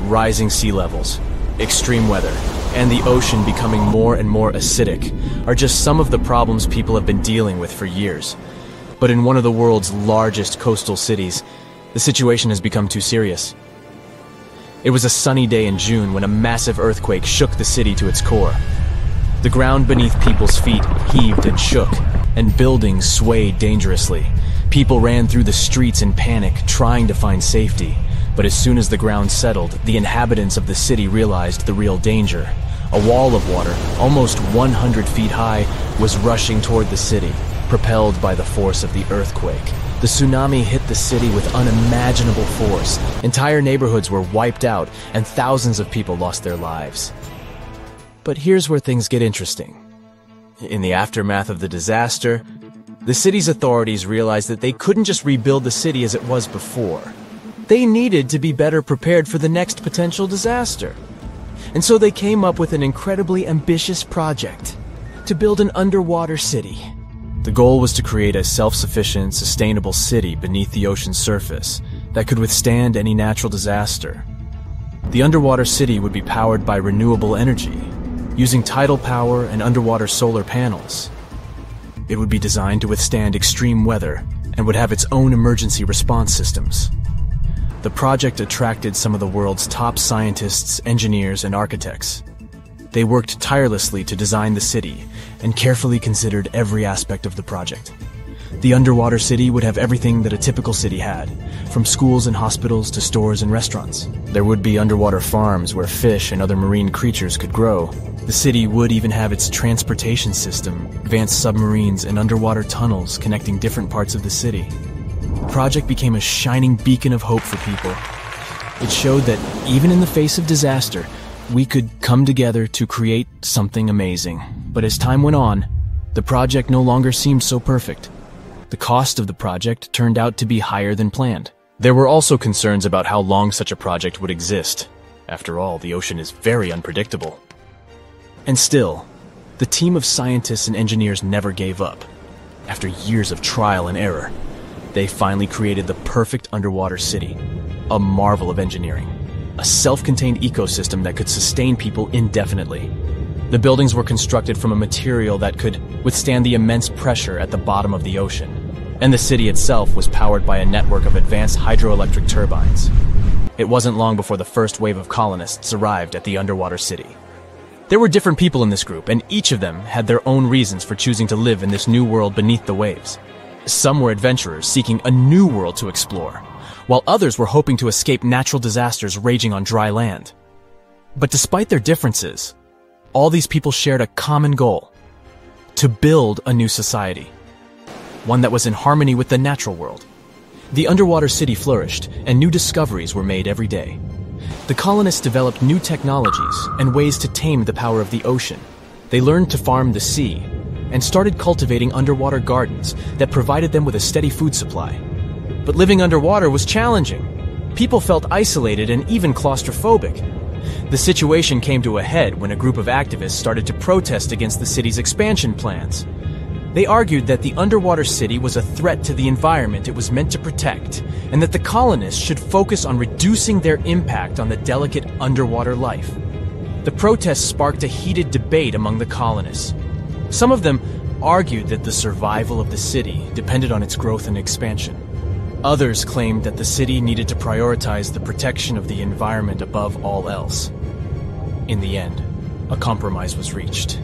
Rising sea levels, extreme weather, and the ocean becoming more and more acidic are just some of the problems people have been dealing with for years. But in one of the world's largest coastal cities, the situation has become too serious. It was a sunny day in June when a massive earthquake shook the city to its core. The ground beneath people's feet heaved and shook, and buildings swayed dangerously. People ran through the streets in panic, trying to find safety. But as soon as the ground settled, the inhabitants of the city realized the real danger. A wall of water, almost 100 feet high, was rushing toward the city, propelled by the force of the earthquake. The tsunami hit the city with unimaginable force. Entire neighborhoods were wiped out, and thousands of people lost their lives. But here's where things get interesting. In the aftermath of the disaster, the city's authorities realized that they couldn't just rebuild the city as it was before. They needed to be better prepared for the next potential disaster. And so they came up with an incredibly ambitious project to build an underwater city. The goal was to create a self-sufficient, sustainable city beneath the ocean's surface that could withstand any natural disaster. The underwater city would be powered by renewable energy, using tidal power and underwater solar panels. It would be designed to withstand extreme weather and would have its own emergency response systems. The project attracted some of the world's top scientists, engineers, and architects. They worked tirelessly to design the city and carefully considered every aspect of the project. The underwater city would have everything that a typical city had, from schools and hospitals to stores and restaurants. There would be underwater farms where fish and other marine creatures could grow. The city would even have its transportation system, advanced submarines, and underwater tunnels connecting different parts of the city. The project became a shining beacon of hope for people. It showed that even in the face of disaster, we could come together to create something amazing. But as time went on, the project no longer seemed so perfect. The cost of the project turned out to be higher than planned. There were also concerns about how long such a project would exist. After all, the ocean is very unpredictable. And still, The team of scientists and engineers never gave up. After years of trial and error, they finally created the perfect underwater city, a marvel of engineering, a self-contained ecosystem that could sustain people indefinitely. The buildings were constructed from a material that could withstand the immense pressure at the bottom of the ocean, and the city itself was powered by a network of advanced hydroelectric turbines. It wasn't long before the first wave of colonists arrived at the underwater city. There were different people in this group, and each of them had their own reasons for choosing to live in this new world beneath the waves. Some were adventurers seeking a new world to explore, while others were hoping to escape natural disasters raging on dry land. But despite their differences, all these people shared a common goal: to build a new society, one that was in harmony with the natural world. The underwater city flourished, and new discoveries were made every day. The colonists developed new technologies and ways to tame the power of the ocean. They learned to farm the sea and started cultivating underwater gardens that provided them with a steady food supply. But living underwater was challenging. People felt isolated and even claustrophobic. The situation came to a head when a group of activists started to protest against the city's expansion plans. They argued that the underwater city was a threat to the environment it was meant to protect, and that the colonists should focus on reducing their impact on the delicate underwater life. The protests sparked a heated debate among the colonists. Some of them argued that the survival of the city depended on its growth and expansion. Others claimed that the city needed to prioritize the protection of the environment above all else. In the end, a compromise was reached.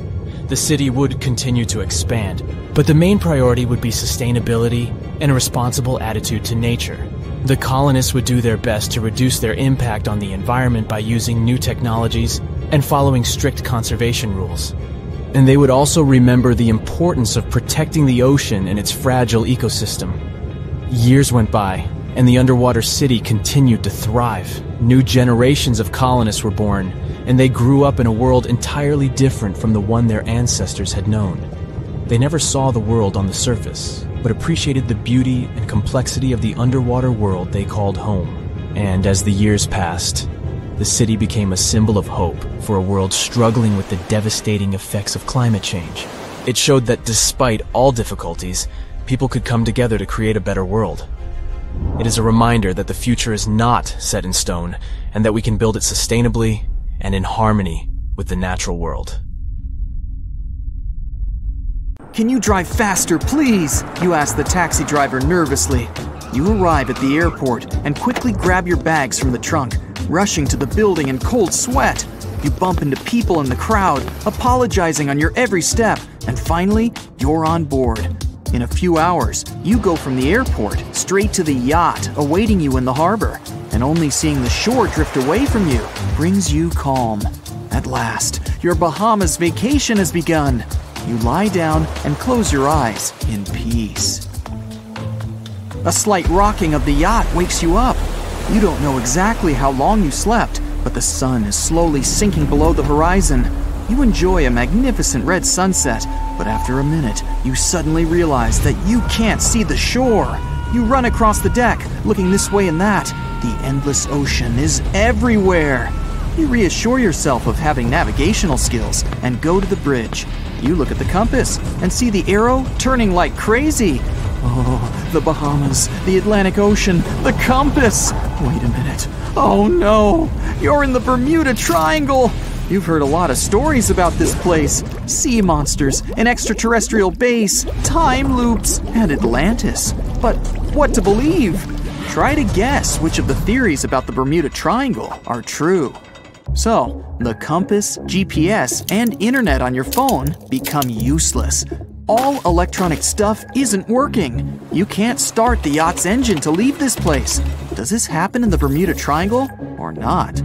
The city would continue to expand, but the main priority would be sustainability and a responsible attitude to nature. The colonists would do their best to reduce their impact on the environment by using new technologies and following strict conservation rules. And they would also remember the importance of protecting the ocean and its fragile ecosystem. Years went by, and the underwater city continued to thrive. New generations of colonists were born, and they grew up in a world entirely different from the one their ancestors had known. They never saw the world on the surface, but appreciated the beauty and complexity of the underwater world they called home. And as the years passed, the city became a symbol of hope for a world struggling with the devastating effects of climate change. It showed that despite all difficulties, people could come together to create a better world. It is a reminder that the future is not set in stone, and that we can build it sustainably and in harmony with the natural world. "Can you drive faster, please?" you ask the taxi driver nervously. You arrive at the airport and quickly grab your bags from the trunk, rushing to the building in cold sweat. You bump into people in the crowd, apologizing on your every step, and finally, you're on board. In a few hours, you go from the airport straight to the yacht awaiting you in the harbor, and only seeing the shore drift away from you brings you calm. At last, your Bahamas vacation has begun. You lie down and close your eyes in peace. A slight rocking of the yacht wakes you up. You don't know exactly how long you slept, but the sun is slowly sinking below the horizon. You enjoy a magnificent red sunset, but after a minute, you suddenly realize that you can't see the shore. You run across the deck, looking this way and that. The endless ocean is everywhere. You reassure yourself of having navigational skills and go to the bridge. You look at the compass and see the arrow turning like crazy. Oh, the Bahamas, the Atlantic Ocean, the compass! Wait a minute. Oh no! You're in the Bermuda Triangle! You've heard a lot of stories about this place. Sea monsters, an extraterrestrial base, time loops, and Atlantis. But what to believe? Try to guess which of the theories about the Bermuda Triangle are true. So, the compass, GPS, and internet on your phone become useless. All electronic stuff isn't working. You can't start the yacht's engine to leave this place. Does this happen in the Bermuda Triangle or not?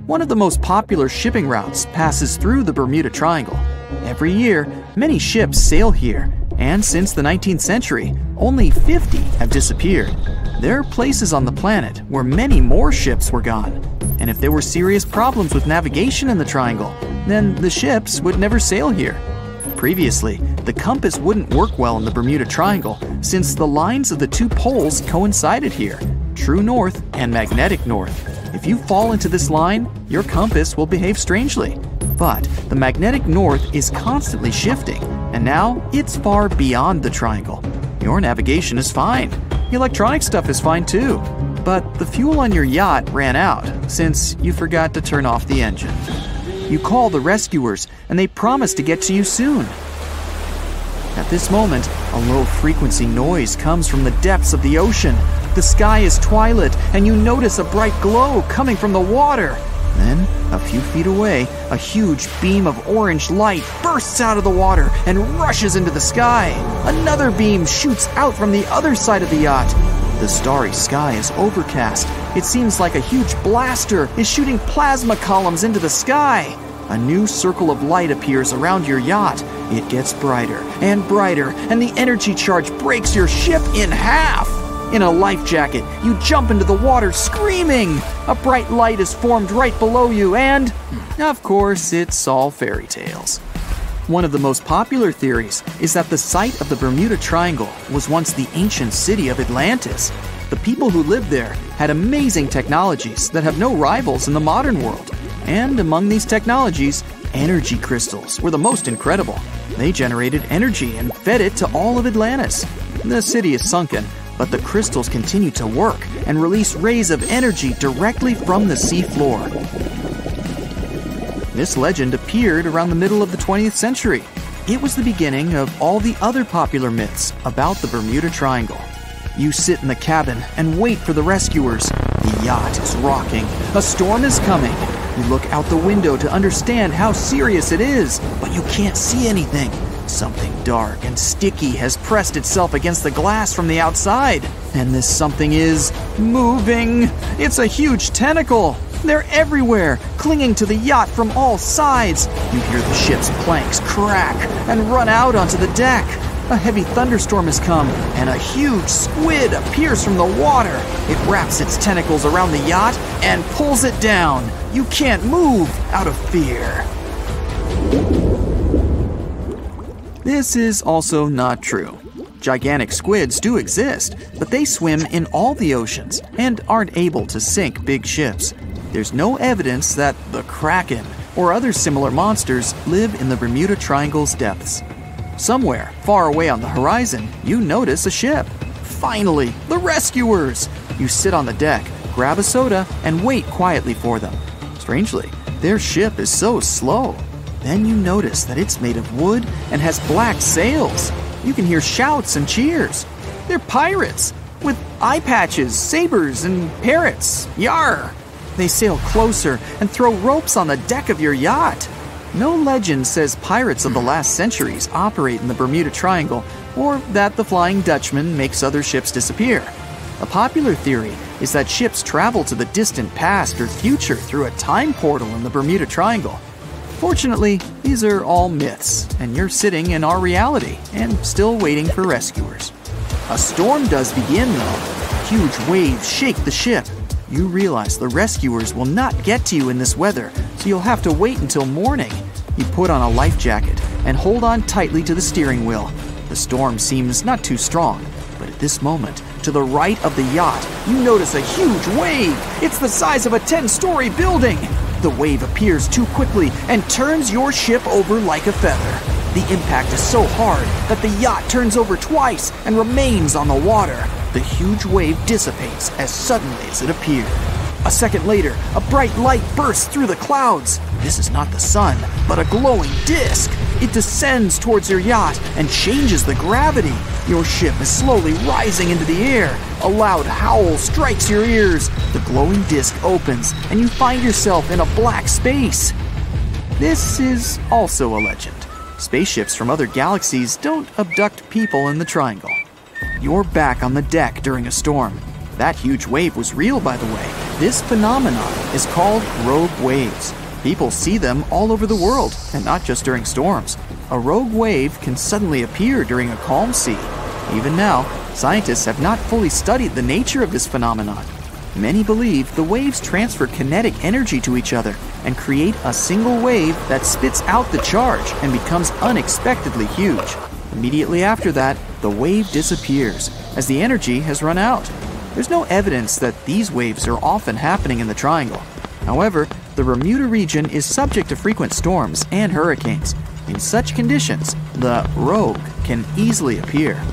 One of the most popular shipping routes passes through the Bermuda Triangle. Every year, many ships sail here, and since the 19th century, only 50 have disappeared. There are places on the planet where many more ships were gone. And if there were serious problems with navigation in the triangle, then the ships would never sail here. Previously, the compass wouldn't work well in the Bermuda Triangle since the lines of the two poles coincided here, true north and magnetic north. If you fall into this line, your compass will behave strangely. But the magnetic north is constantly shifting, and now it's far beyond the triangle. Your navigation is fine. The electronic stuff is fine too. But the fuel on your yacht ran out since you forgot to turn off the engine. You call the rescuers, and they promise to get to you soon. At this moment, a low-frequency noise comes from the depths of the ocean. The sky is twilight, and you notice a bright glow coming from the water. Then, a few feet away, a huge beam of orange light bursts out of the water and rushes into the sky. Another beam shoots out from the other side of the yacht. The starry sky is overcast. It seems like a huge blaster is shooting plasma columns into the sky. A new circle of light appears around your yacht. It gets brighter, and the energy charge breaks your ship in half. In a life jacket, you jump into the water screaming. A bright light is formed right below you, and, of course, it's all fairy tales. One of the most popular theories is that the site of the Bermuda Triangle was once the ancient city of Atlantis. The people who lived there had amazing technologies that have no rivals in the modern world. And among these technologies, energy crystals were the most incredible. They generated energy and fed it to all of Atlantis. The city is sunken, but the crystals continue to work and release rays of energy directly from the sea floor. This legend appeared around the middle of the 20th century. It was the beginning of all the other popular myths about the Bermuda Triangle. You sit in the cabin and wait for the rescuers. The yacht is rocking. A storm is coming. You look out the window to understand how serious it is, but you can't see anything. Something dark and sticky has pressed itself against the glass from the outside. And this something is moving. It's a huge tentacle. They're everywhere, clinging to the yacht from all sides. You hear the ship's planks crack and run out onto the deck. A heavy thunderstorm has come, and a huge squid appears from the water. It wraps its tentacles around the yacht and pulls it down. You can't move out of fear. This is also not true. Gigantic squids do exist, but they swim in all the oceans and aren't able to sink big ships. There's no evidence that the Kraken or other similar monsters live in the Bermuda Triangle's depths. Somewhere, far away on the horizon, you notice a ship. Finally, the rescuers! You sit on the deck, grab a soda, and wait quietly for them. Strangely, their ship is so slow. Then you notice that it's made of wood and has black sails. You can hear shouts and cheers. They're pirates, with eye patches, sabers, and parrots. Yar! They sail closer and throw ropes on the deck of your yacht. No legend says pirates of the last centuries operate in the Bermuda Triangle, or that the Flying Dutchman makes other ships disappear. A popular theory is that ships travel to the distant past or future through a time portal in the Bermuda Triangle. Fortunately, these are all myths, and you're sitting in our reality and still waiting for rescuers. A storm does begin, though. Huge waves shake the ship. You realize the rescuers will not get to you in this weather, so you'll have to wait until morning. You put on a life jacket and hold on tightly to the steering wheel. The storm seems not too strong, but at this moment, to the right of the yacht, you notice a huge wave. It's the size of a 10-story building. The wave appears too quickly and turns your ship over like a feather. The impact is so hard that the yacht turns over twice and remains on the water. The huge wave dissipates as suddenly as it appeared. A second later, a bright light bursts through the clouds. This is not the sun, but a glowing disc. It descends towards your yacht and changes the gravity. Your ship is slowly rising into the air. A loud howl strikes your ears. The glowing disc opens, and you find yourself in a black space. This is also a legend. Spaceships from other galaxies don't abduct people in the Triangle. You're back on the deck during a storm. That huge wave was real, by the way. This phenomenon is called rogue waves. People see them all over the world, and not just during storms. A rogue wave can suddenly appear during a calm sea. Even now, scientists have not fully studied the nature of this phenomenon. Many believe the waves transfer kinetic energy to each other and create a single wave that spits out the charge and becomes unexpectedly huge. Immediately after that, the wave disappears, as the energy has run out. There's no evidence that these waves are often happening in the Triangle. However, The Bermuda region is subject to frequent storms and hurricanes. In such conditions, the rogue can easily appear.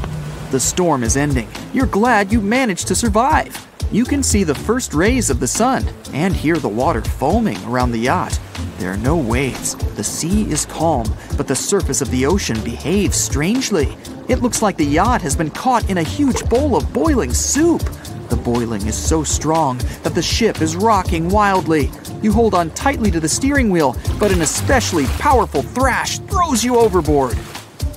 The storm is ending. You're glad you managed to survive. You can see the first rays of the sun and hear the water foaming around the yacht. There are no waves. The sea is calm, but the surface of the ocean behaves strangely. It looks like the yacht has been caught in a huge bowl of boiling soup. The boiling is so strong that the ship is rocking wildly. You hold on tightly to the steering wheel, but an especially powerful thrash throws you overboard.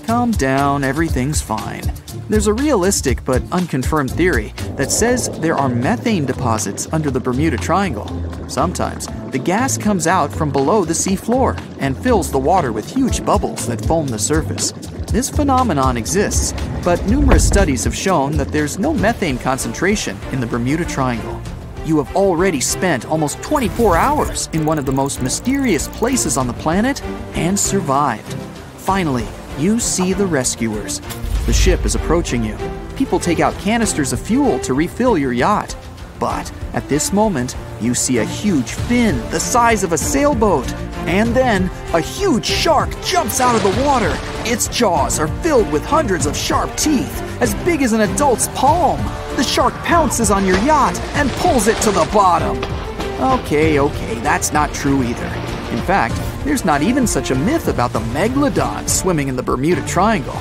Calm down, everything's fine. There's a realistic but unconfirmed theory that says there are methane deposits under the Bermuda Triangle. Sometimes, the gas comes out from below the sea floor and fills the water with huge bubbles that foam the surface. This phenomenon exists, but numerous studies have shown that there's no methane concentration in the Bermuda Triangle. You have already spent almost 24 hours in one of the most mysterious places on the planet and survived. Finally, you see the rescuers. The ship is approaching you. People take out canisters of fuel to refill your yacht. But at this moment, you see a huge fin the size of a sailboat. And then, a huge shark jumps out of the water. Its jaws are filled with hundreds of sharp teeth, as big as an adult's palm. The shark pounces on your yacht and pulls it to the bottom. Okay, that's not true either. In fact, there's not even such a myth about the megalodon swimming in the Bermuda Triangle.